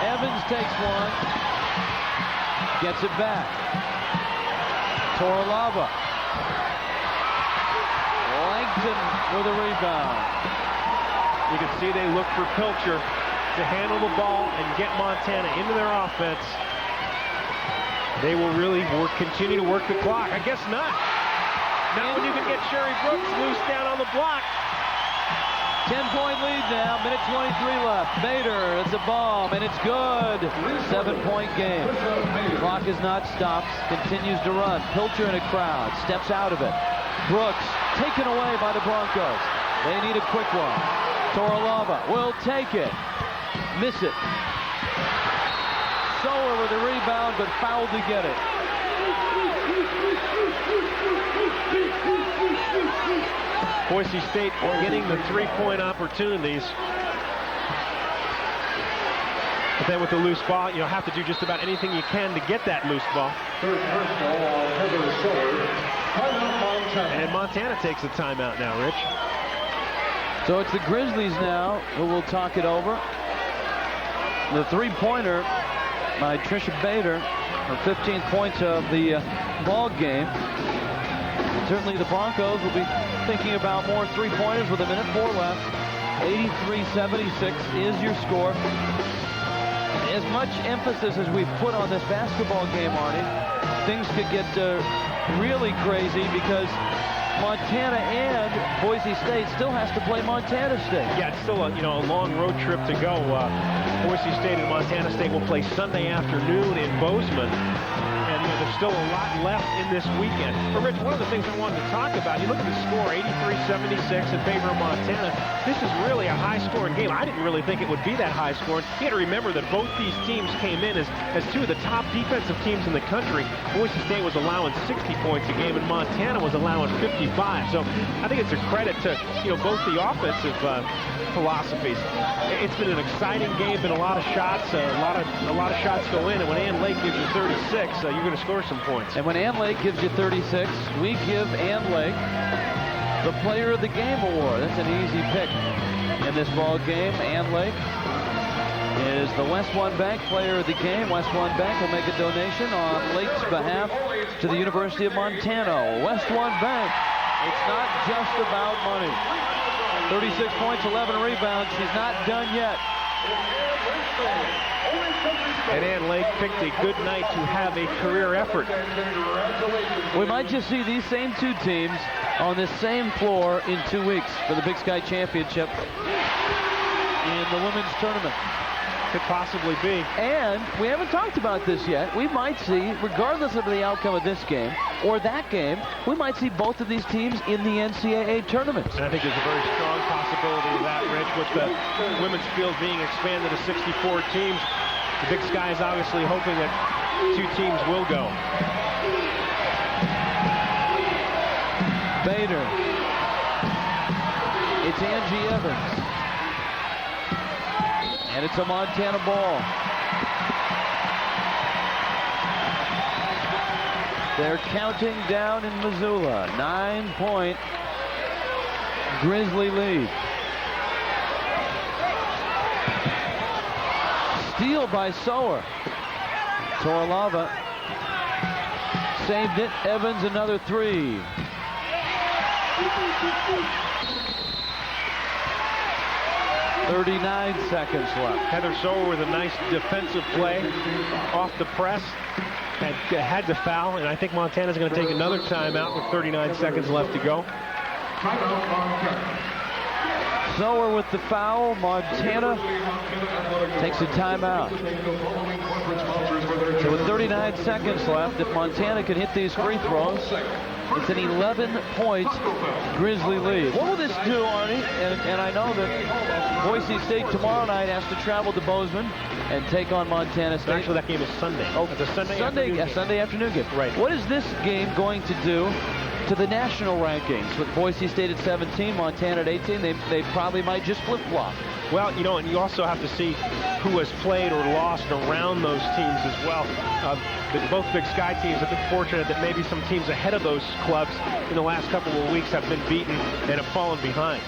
Evans takes one. Gets it back. Toralava. Langton with a rebound. You can see they look for Pilcher to handle the ball and get Montana into their offense. They will really continue to work the clock. I guess not. Not when you can get Sherry Brooks loose down on the block. 10-point lead now, minute 23 left. Bader, it's a bomb, and it's good. 7-point game. Clock is not stopped, continues to run. Pilcher in a crowd, steps out of it. Brooks taken away by the Broncos. They need a quick one. Toralava will take it. Miss it. Sower with a rebound, but fouled to get it. Boise State getting the three-point opportunities. But then with the loose ball, you have to do just about anything you can to get that loose ball. And Montana takes a timeout now, Rich. So it's the Grizzlies now who will talk it over. The three-pointer by Trisha Bader, her 15th points of the ball game. And certainly the Broncos will be thinking about more three-pointers with a minute 4 left. 83-76 is your score. As much emphasis as we've put on this basketball game, Arnie, things could get really crazy because Montana and Boise State still has to play Montana State. Yeah, it's still a long road trip to go. Boise State and Montana State will play Sunday afternoon in Bozeman. And there's still a lot left in this weekend. But Rich, one of the things I wanted to talk about, you look at the score, 83-76 in favor of Montana. This is really a high-scoring game. I didn't really think it would be that high-scoring. You got to remember that both these teams came in as two of the top defensive teams in the country. Boise State was allowing 60 points a game, and Montana was allowing 55. So I think it's a credit to both the offensive philosophies. It's been an exciting game, been a lot of shots, a lot of shots go in, and when Ann Lake gives you 36, you're going to score some points. And when Ann Lake gives you 36, we give Ann Lake the Player of the Game award. That's an easy pick in this ball game. Ann Lake is the West One Bank Player of the Game. West One Bank will make a donation on Lake's behalf to the University of Montana. West One Bank, it's not just about money. 36 points, 11 rebounds. She's not done yet. And Ann Lake picked a good night to have a career effort. We might just see these same two teams on this same floor in 2 weeks for the Big Sky Championship in the women's tournament. Could possibly be. And we haven't talked about this yet. We might see, regardless of the outcome of this game or that game, we might see both of these teams in the NCAA tournaments. And I think there's a very strong possibility of that, Rich, with the women's field being expanded to 64 teams. The Big Sky is obviously hoping that 2 teams will go. Bader. It's Angie Evans. And it's a Montana ball. They're counting down in Missoula. 9-point Grizzly lead. Steal by Sower. Toralava saved it. Evans another 3. 39 seconds left. Heather Sower with a nice defensive play off the press. Had to foul, and I think Montana's going to take another timeout with 39 seconds left to go. Sower with the foul. Montana takes a timeout. So with 39 seconds left, if Montana can hit these free throws, it's an 11-point Grizzly lead. What will this do, Arnie? And I know that Boise State tomorrow night has to travel to Bozeman and take on Montana State. Actually, that game is Sunday. Oh, it's a Sunday afternoon game. Right. What is this game going to do to the national rankings? With Boise State at 17, Montana at 18, they probably might just flip-flop. Well, you know, and you also have to see who has played or lost around those teams as well. Both Big Sky teams have been fortunate that maybe some teams ahead of those clubs in the last couple of weeks have been beaten and have fallen behind.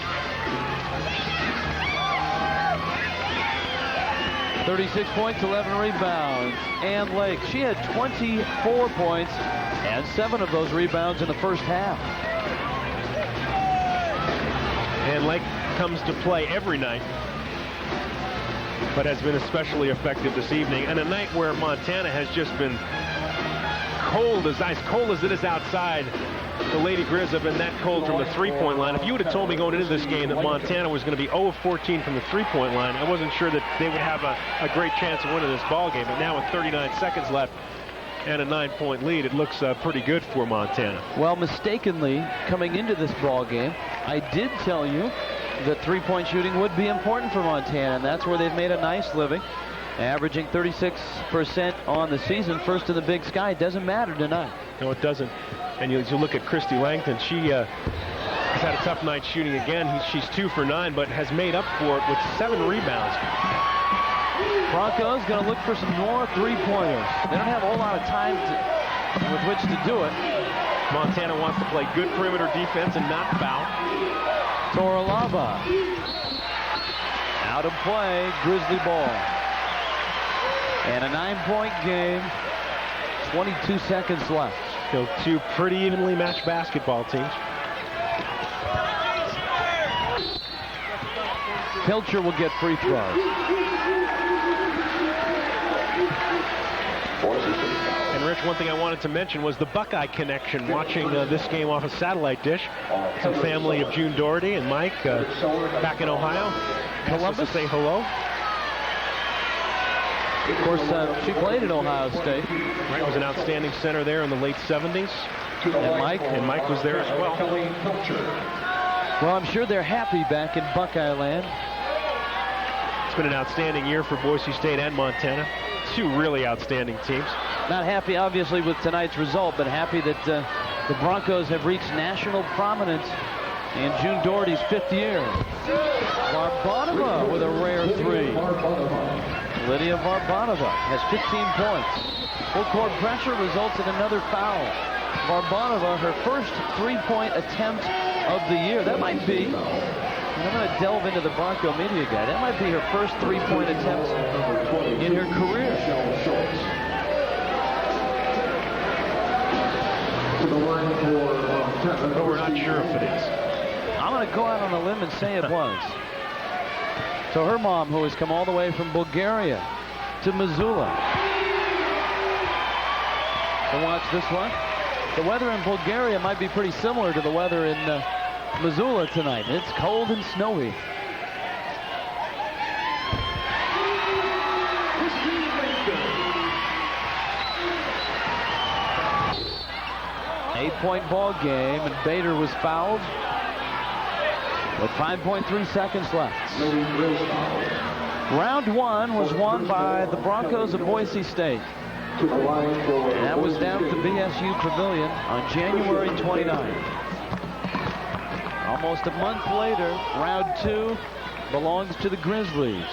36 points, 11 rebounds. Ann Lake, she had 24 points and 7 of those rebounds in the first half. Ann Lake comes to play every night, but has been especially effective this evening. And a night where Montana has just been cold as it is outside. The Lady Grizz have been that cold from the three-point line. If you would have told me going into this game that Montana was going to be 0 of 14 from the three-point line, I wasn't sure that they would have a great chance of winning this ball game. But now with 39 seconds left and a 9-point lead, it looks pretty good for Montana. Well, mistakenly, coming into this ball game, I did tell you that three-point shooting would be important for Montana, and that's where they've made a nice living, averaging 36% on the season, first in the Big Sky. It doesn't matter tonight. No, it doesn't. And you look at Christy Langton, she has had a tough night shooting again. She's 2 for 9, but has made up for it with 7 rebounds. Broncos going to look for some more three-pointers. They don't have a whole lot of time with which to do it. Montana wants to play good perimeter defense and not foul. Toralaba out of play, Grizzly ball. And a 9-point game, 22 seconds left. So 2 pretty evenly matched basketball teams. Pilcher will get free throws. And Rich, one thing I wanted to mention was the Buckeye connection, watching this game off a satellite dish. Some family of June Doherty and Mike back in Ohio. Columbus, to say hello. Of course, she played at Ohio State. Right, was an outstanding center there in the late 70s. And Mike was there as well. Well, I'm sure they're happy back in Buckeye land. It's been an outstanding year for Boise State and Montana. 2 really outstanding teams. Not happy, obviously, with tonight's result, but happy that the Broncos have reached national prominence in June Doherty's 5th year. Varbanova with a rare 3. Lydia Varbanova has 15 points. Full court pressure results in another foul. Varbanova, her first 3-point attempt of the year. That might be, and I'm going to delve into the Bronco media guy, that might be her first 3-point attempt in her career. But we're not sure if it is. I'm going to go out on a limb and say it was. So her mom, who has come all the way from Bulgaria to Missoula. To watch this one. The weather in Bulgaria might be pretty similar to the weather in Missoula tonight. It's cold and snowy. Eight-point ball game, and Bader was fouled with 5.3 seconds left. Round 1 was won by the Broncos of Boise State. And that was down at the BSU Pavilion on January 29th. Almost a month later, round 2 belongs to the Grizzlies.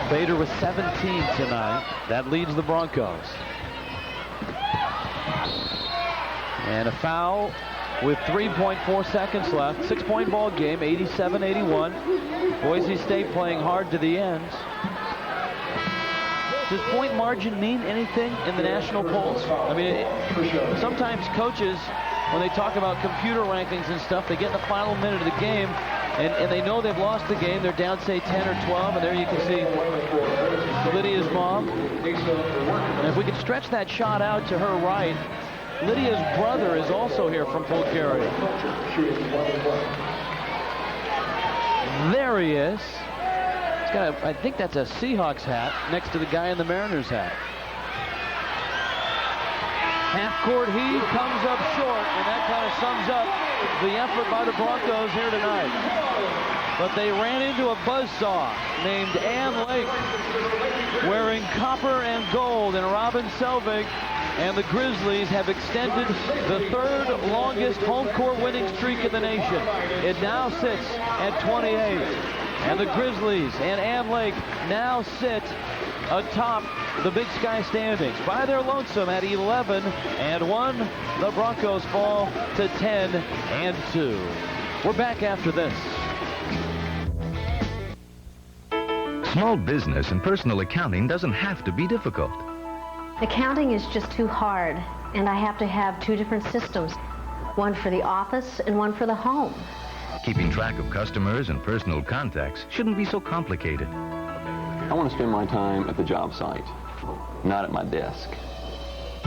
Bader with 17 tonight. That leads the Broncos. And a foul with 3.4 seconds left. 6-point ball game, 87-81. Boise State playing hard to the end. Does point margin mean anything in the national polls? I mean, sometimes coaches when they talk about computer rankings and stuff, they get in the final minute of the game, and they know they've lost the game. They're down, say, 10 or 12, and there you can see Lydia's mom. And if we could stretch that shot out to her right, Lydia's brother is also here from Bulgaria. There he is. He's got I think that's a Seahawks hat next to the guy in the Mariners hat. Half-court heave comes up short, and that kind of sums up the effort by the Broncos here tonight. But they ran into a buzzsaw named Ann Lake, wearing copper and gold, and Robin Selvig and the Grizzlies have extended the third longest home court winning streak in the nation. It now sits at 28. And the Grizzlies and Ann Lake now sit atop the Big Sky standings by their lonesome at 11-1. The Broncos fall to 10-2. We're back after this. Small business and personal accounting doesn't have to be difficult. Accounting is just too hard, and I have to have two different systems, one for the office and one for the home. Keeping track of customers and personal contacts shouldn't be so complicated. I want to spend my time at the job site, not at my desk.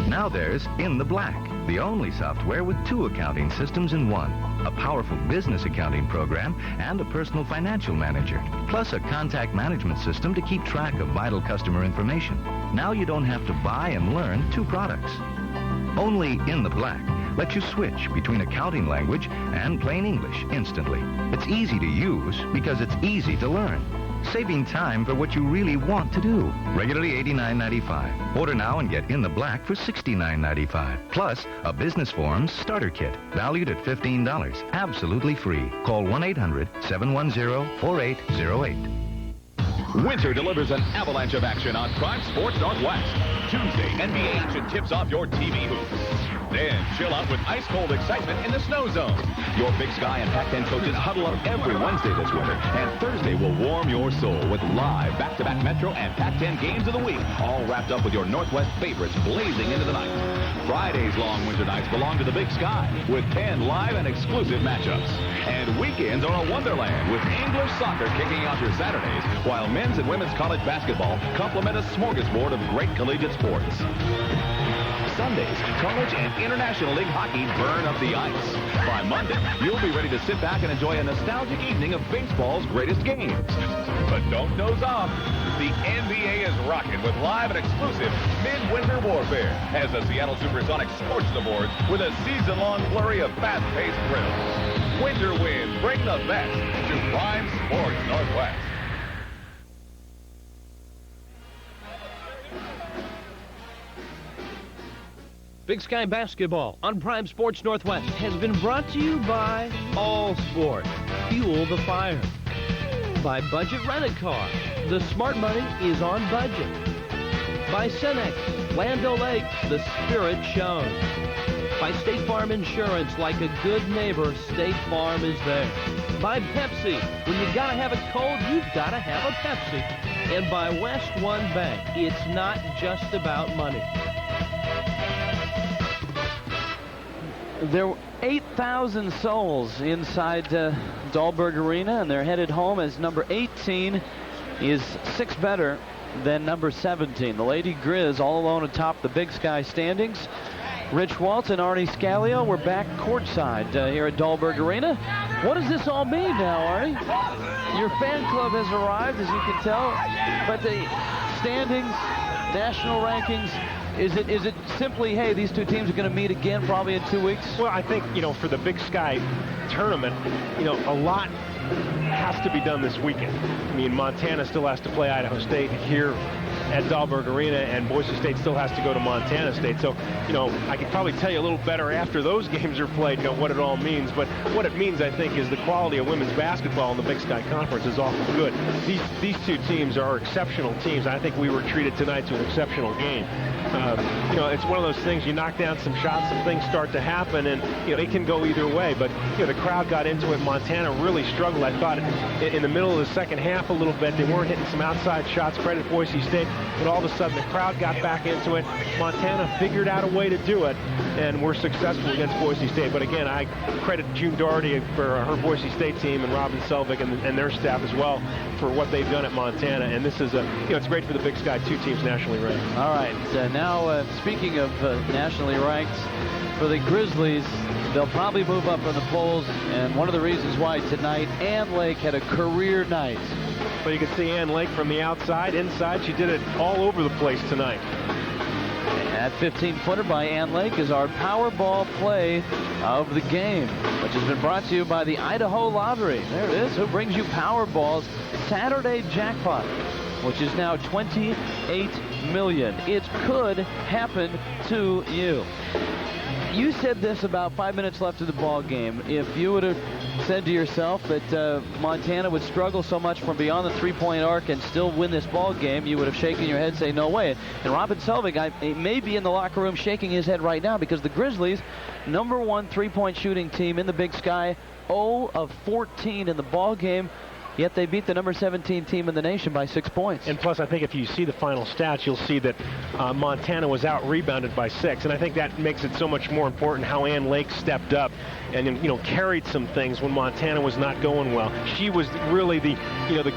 Now there's In the Black, the only software with two accounting systems in one. A powerful business accounting program and a personal financial manager, plus a contact management system to keep track of vital customer information. Now you don't have to buy and learn two products. Only In the Black lets you switch between accounting language and plain English instantly. It's easy to use because it's easy to learn, saving time for what you really want to do. Regularly $89.95. Order now and get In the Black for $69.95. Plus a Business Forms starter kit valued at $15. Absolutely free. Call 1-800-710-4808. Winter delivers an avalanche of action on Prime Sports Northwest. Tuesday, NBA action tips off your TV hoops. Then chill out with ice-cold excitement in the snow zone. Your Big Sky and Pac-10 coaches huddle up every Wednesday this winter, and Thursday will warm your soul with live back-to-back Metro and Pac-10 games of the week, all wrapped up with your Northwest favorites blazing into the night. Friday's long winter nights belong to the Big Sky with 10 live and exclusive matchups. And weekends are a wonderland with English soccer kicking off your Saturdays, while men's and women's college basketball complement a smorgasbord of great collegiate sports. Sundays, college and international league hockey burn up the ice. By Monday, you'll be ready to sit back and enjoy a nostalgic evening of baseball's greatest games. But don't doze off. The NBA is rocking with live and exclusive midwinter warfare as the Seattle Supersonics scorch the boards with a season-long flurry of fast-paced thrills. Winter winds bring the best to Prime Sports Northwest. Big Sky Basketball on Prime Sports Northwest has been brought to you by All Sport, Fuel the Fire. By Budget Rent-A-Car, the smart money is on budget. By Cenex, Land O'Lakes, the spirit shows. By State Farm Insurance, like a good neighbor, State Farm is there. By Pepsi, when you gotta have it cold, you've gotta have a Pepsi. And by West One Bank, it's not just about money. There were 8,000 souls inside Dahlberg Arena, and they're headed home as number 18 is 6 better than number 17. The Lady Grizz all alone atop the Big Sky standings. Rich Waltz and Arnie Scalio were back courtside here at Dahlberg Arena. What does this all mean now, Arnie? Your fan club has arrived, as you can tell, but the standings, national rankings, is it simply, hey, these two teams are going to meet again probably in 2 weeks? Well, I think, for the Big Sky tournament, a lot has to be done this weekend. I mean, Montana still has to play Idaho State here at Dahlberg Arena, and Boise State still has to go to Montana State. So, I could probably tell you a little better after those games are played, what it all means. But what it means, I think, is the quality of women's basketball in the Big Sky Conference is awful good. These two teams are exceptional teams. I think we were treated tonight to an exceptional game. It's one of those things, you knock down some shots, some things start to happen, and, it can go either way. But, the crowd got into it. Montana really struggled, I thought, in the middle of the second half a little bit. They weren't hitting some outside shots. Credit Boise State. but all of a sudden the crowd got back into it. Montana figured out a way to do it, and were successful against Boise State. But again, I credit June Doherty for her Boise State team and Robin Selvig and their staff as well for what they've done at Montana. And this is it's great for the Big Sky, 2 teams nationally ranked. All right, now speaking of nationally ranked, for the Grizzlies, they'll probably move up in the polls, and one of the reasons why tonight, Ann Lake had a career night. But you can see Ann Lake from the outside, inside. She did it all over the place tonight. That 15-footer by Ann Lake is our Powerball play of the game, which has been brought to you by the Idaho Lottery. There it is. Who brings you Powerball's Saturday jackpot, which is now $28 million. It could happen to you. You said this about 5 minutes left of the ball game. If you would have said to yourself that Montana would struggle so much from beyond the three-point arc and still win this ball game, you would have shaken your head, say, no way. And Robin Selvig may be in the locker room shaking his head right now, because the Grizzlies, #1 three-point shooting team in the Big Sky, 0 of 14 in the ball game. Yet they beat the number 17 team in the nation by 6 points. And plus, I think if you see the final stats, you'll see that Montana was out-rebounded by 6. And I think that makes it so much more important how Ann Lake stepped up and, carried some things when Montana was not going well. She was really the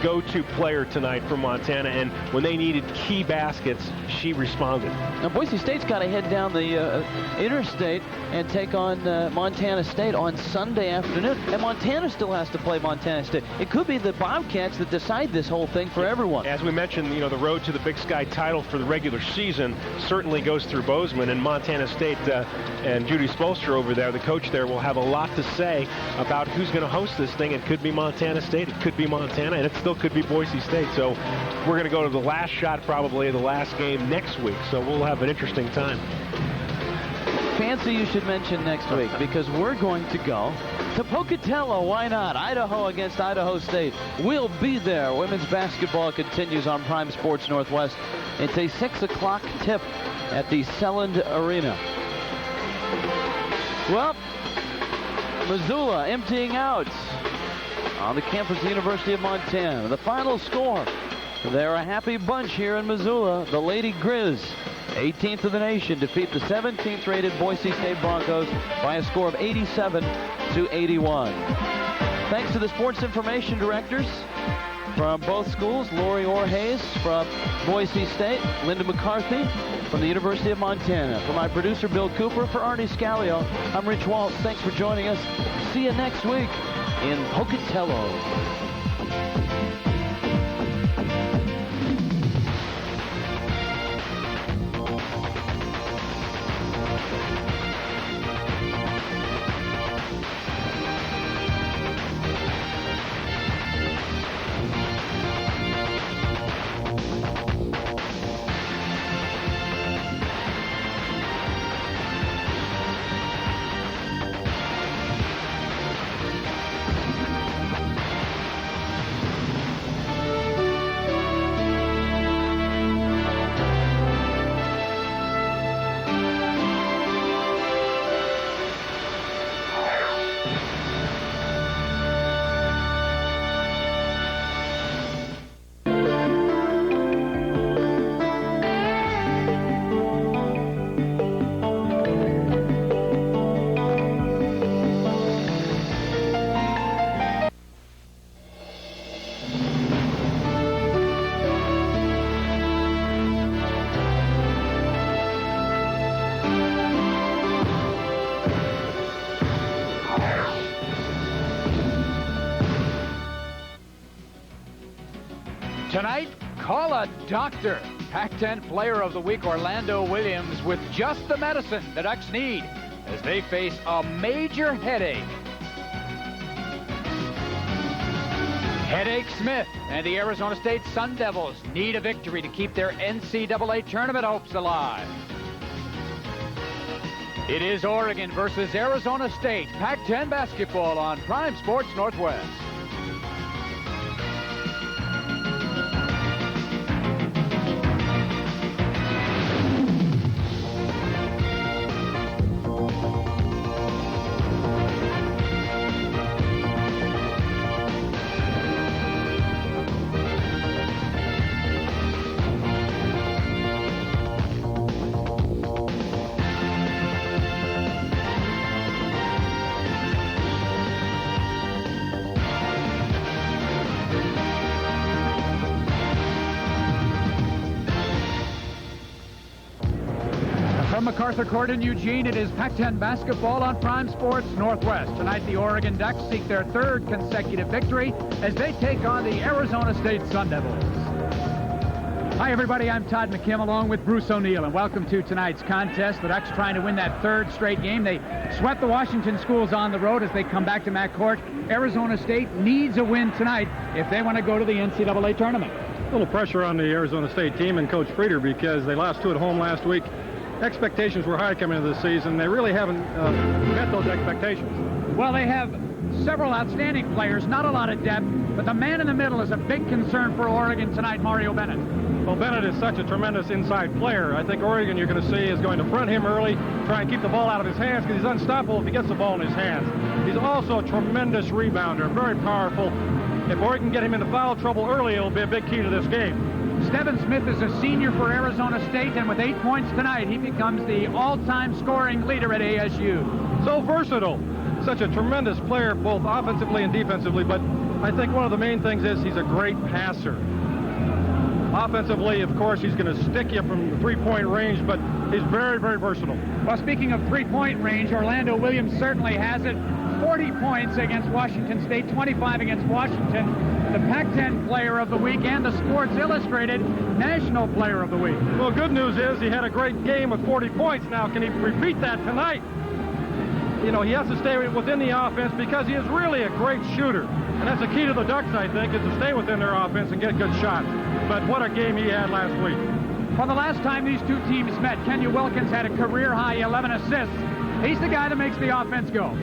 go-to player tonight for Montana. And when they needed key baskets, she responded. Now, Boise State's got to head down the interstate and take on Montana State on Sunday afternoon. And Montana still has to play Montana State. It could be the Bobcats that decide this whole thing for everyone. As we mentioned, the road to the Big Sky title for the regular season certainly goes through Bozeman, and Montana State and Judy Spolster over there, the coach there, will have a lot to say about who's going to host this thing. It could be Montana State, it could be Montana, and it still could be Boise State. So we're going to go to the last shot, probably the last game next week, so we'll have an interesting time. Fancy you should mention next week, because we're going to go to Pocatello. Why not? Idaho against Idaho State. We'll be there. Women's basketball continues on Prime Sports Northwest. It's a 6 o'clock tip at the Selland Arena. Well, Missoula emptying out on the campus of the University of Montana. The final score. They're a happy bunch here in Missoula. The Lady Grizz, 18th of the nation, defeat the 17th rated Boise State Broncos by a score of 87-81. Thanks to the sports information directors from both schools, Lori Orhays from Boise State, Linda McCarthy from the University of Montana. For my producer, Bill Cooper, for Arnie Scalio, I'm Rich Waltz. Thanks for joining us. See you next week in Pocatello. Tonight, call a doctor. Pac-10 Player of the Week Orlando Williams with just the medicine the Ducks need as they face a major headache. Headache Smith and the Arizona State Sun Devils need a victory to keep their NCAA tournament hopes alive. It is Oregon versus Arizona State. Pac-10 basketball on Prime Sports Northwest. From MacArthur Court in Eugene, it is Pac-10 basketball on Prime Sports Northwest. Tonight, the Oregon Ducks seek their third consecutive victory as they take on the Arizona State Sun Devils. Hi, everybody. I'm Todd McKim along with Bruce O'Neill, and welcome to tonight's contest. The Ducks trying to win that third straight game. They swept the Washington schools on the road as they come back to McCourt. Arizona State needs a win tonight if they want to go to the NCAA tournament. A little pressure on the Arizona State team and Coach Frieder because they lost 2 at home last week. Expectations were high coming into the season. They really haven't met those expectations. Well, they have several outstanding players, not a lot of depth, but the man in the middle is a big concern for Oregon tonight, Mario Bennett. Well, Bennett is such a tremendous inside player. I think Oregon, you're going to see, is going to front him early, try and keep the ball out of his hands because he's unstoppable if he gets the ball in his hands. He's also a tremendous rebounder, very powerful. If Oregon can get him into foul trouble early, it'll be a big key to this game. Steven Smith is a senior for Arizona State, and with 8 points tonight, he becomes the all-time scoring leader at ASU. So versatile. Such a tremendous player, both offensively and defensively, but I think one of the main things is he's a great passer. Offensively, of course, he's going to stick you from the three-point range, but he's very, very versatile. Well, speaking of three-point range, Orlando Williams certainly has it. 40 points against Washington State, 25 against Washington, the Pac-10 Player of the Week, and the Sports Illustrated National Player of the Week. Well, good news is he had a great game with 40 points. Now, can he repeat that tonight? You know, he has to stay within the offense because he is really a great shooter. And that's the key to the Ducks, I think, is to stay within their offense and get good shots. But what a game he had last week. Well, the last time these two teams met, Kenya Wilkins had a career-high 11 assists. He's the guy that makes the offense go.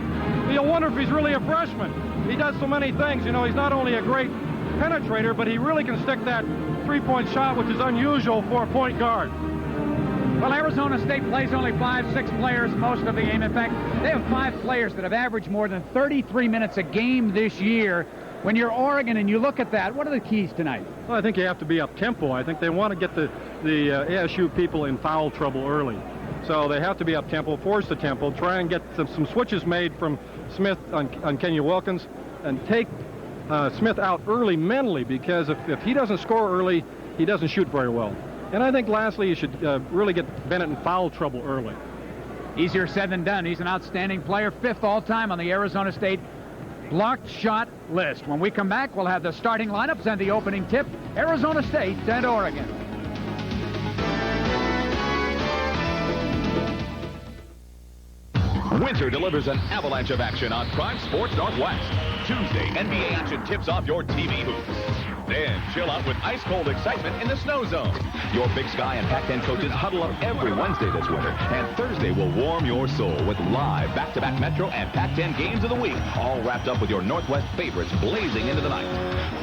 You'll wonder if he's really a freshman. He does so many things. You know, he's not only a great penetrator, but he really can stick that three-point shot, which is unusual for a point guard. Well, Arizona State plays only 5-6 players most of the game. In fact, they have 5 players that have averaged more than 33 minutes a game this year. When you're Oregon and you look at that, what are the keys tonight? Well, I think you have to be up-tempo. I think they want to get the ASU people in foul trouble early. So they have to be up-tempo, force the tempo, try and get some switches made from Smith on Kenya Wilkins, and take Smith out early mentally, because if he doesn't score early, he doesn't shoot very well. And I think lastly, you should really get Bennett in foul trouble early. Easier said than done. He's an outstanding player, 5th all-time on the Arizona State blocked shot list. When we come back, we'll have the starting lineups and the opening tip, Arizona State and Oregon. Winter delivers an avalanche of action on Prime Sports Northwest. Tuesday, NBA action tips off your TV hoops. Then chill out with ice-cold excitement in the snow zone. Your Big Sky and Pac-10 coaches huddle up every Wednesday this winter, and Thursday will warm your soul with live back-to-back Metro and Pac-10 games of the week, all wrapped up with your Northwest favorites blazing into the night.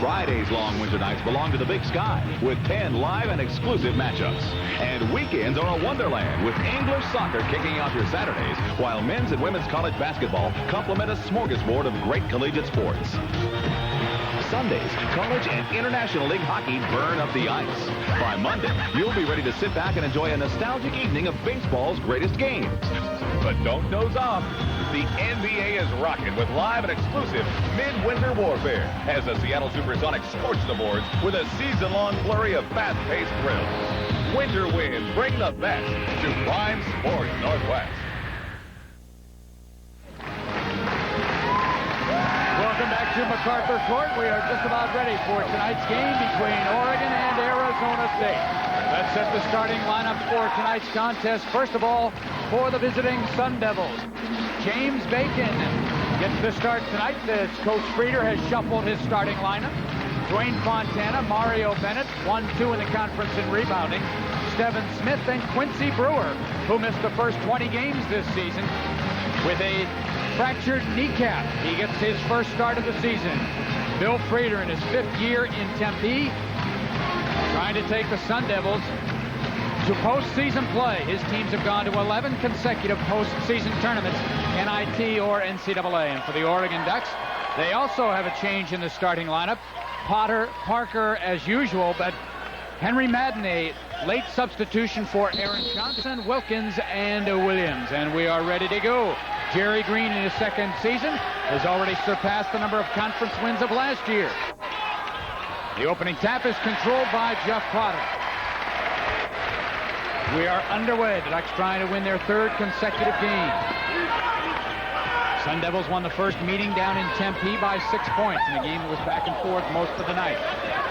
Friday's long winter nights belong to the Big Sky with 10 live and exclusive matchups. And weekends are a wonderland with English soccer kicking off your Saturdays, while men's and women's college basketball complement a smorgasbord of great collegiate sports. Sundays, college and International League hockey burn up the ice. By Monday, you'll be ready to sit back and enjoy a nostalgic evening of baseball's greatest games. But don't doze off. The NBA is rocking with live and exclusive midwinter warfare as the Seattle Supersonics scorch the boards with a season-long flurry of fast-paced thrills. Winter winds bring the best to Prime Sports Northwest. Welcome back to MacArthur Court. We are just about ready for tonight's game between Oregon and Arizona State. Let's set the starting lineup for tonight's contest. First of all, for the visiting Sun Devils, James Bacon gets the start tonight as Coach Frieder has shuffled his starting lineup. Dwayne Fontana, Mario Bennett, 1-2 in the conference in rebounding. Steven Smith and Quincy Brewer, who missed the first 20 games this season with a fractured kneecap. He gets his first start of the season. Bill Frieder in his 5th year in Tempe, trying to take the Sun Devils to postseason play. His teams have gone to 11 consecutive postseason tournaments, NIT or NCAA. And for the Oregon Ducks, they also have a change in the starting lineup. Parker as usual, but Henry Madden, a late substitution for Aaron Johnson, Wilkins, and Williams. And we are ready to go. Jerry Green in his 2nd season has already surpassed the number of conference wins of last year. The opening tap is controlled by Jeff Potter. We are underway. The Ducks trying to win their third consecutive game. Sun Devils won the first meeting down in Tempe by 6 points in a game that was back and forth most of the night.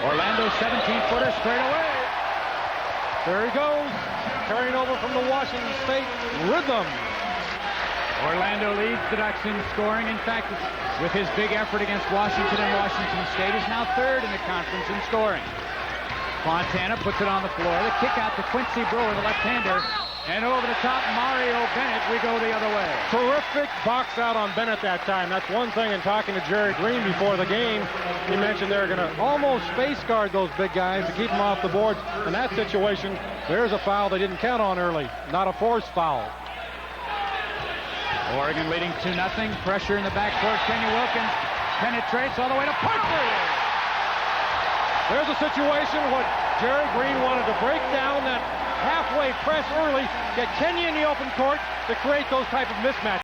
Orlando 17-footer straight away. There he goes, carrying over from the Washington State rhythm. Orlando leads the Ducks in scoring. In fact, with his big effort against Washington and Washington State, is now third in the conference in scoring. Fontana puts it on the floor. The kick out to Quincy Brewer, the left-hander. And over the top, Mario Bennett. We go the other way. Terrific box out on Bennett that time. That's one thing in talking to Jerry Green before the game. He mentioned they're going to almost space guard those big guys to keep them off the boards. In that situation, there's a foul they didn't count on early. Not a forced foul. Oregon leading 2-0. Pressure in the backcourt. Kenya Wilkins penetrates all the way to Parker. There's a situation what Jerry Green wanted to break down that halfway press early, get Kenya in the open court to create those type of mismatches.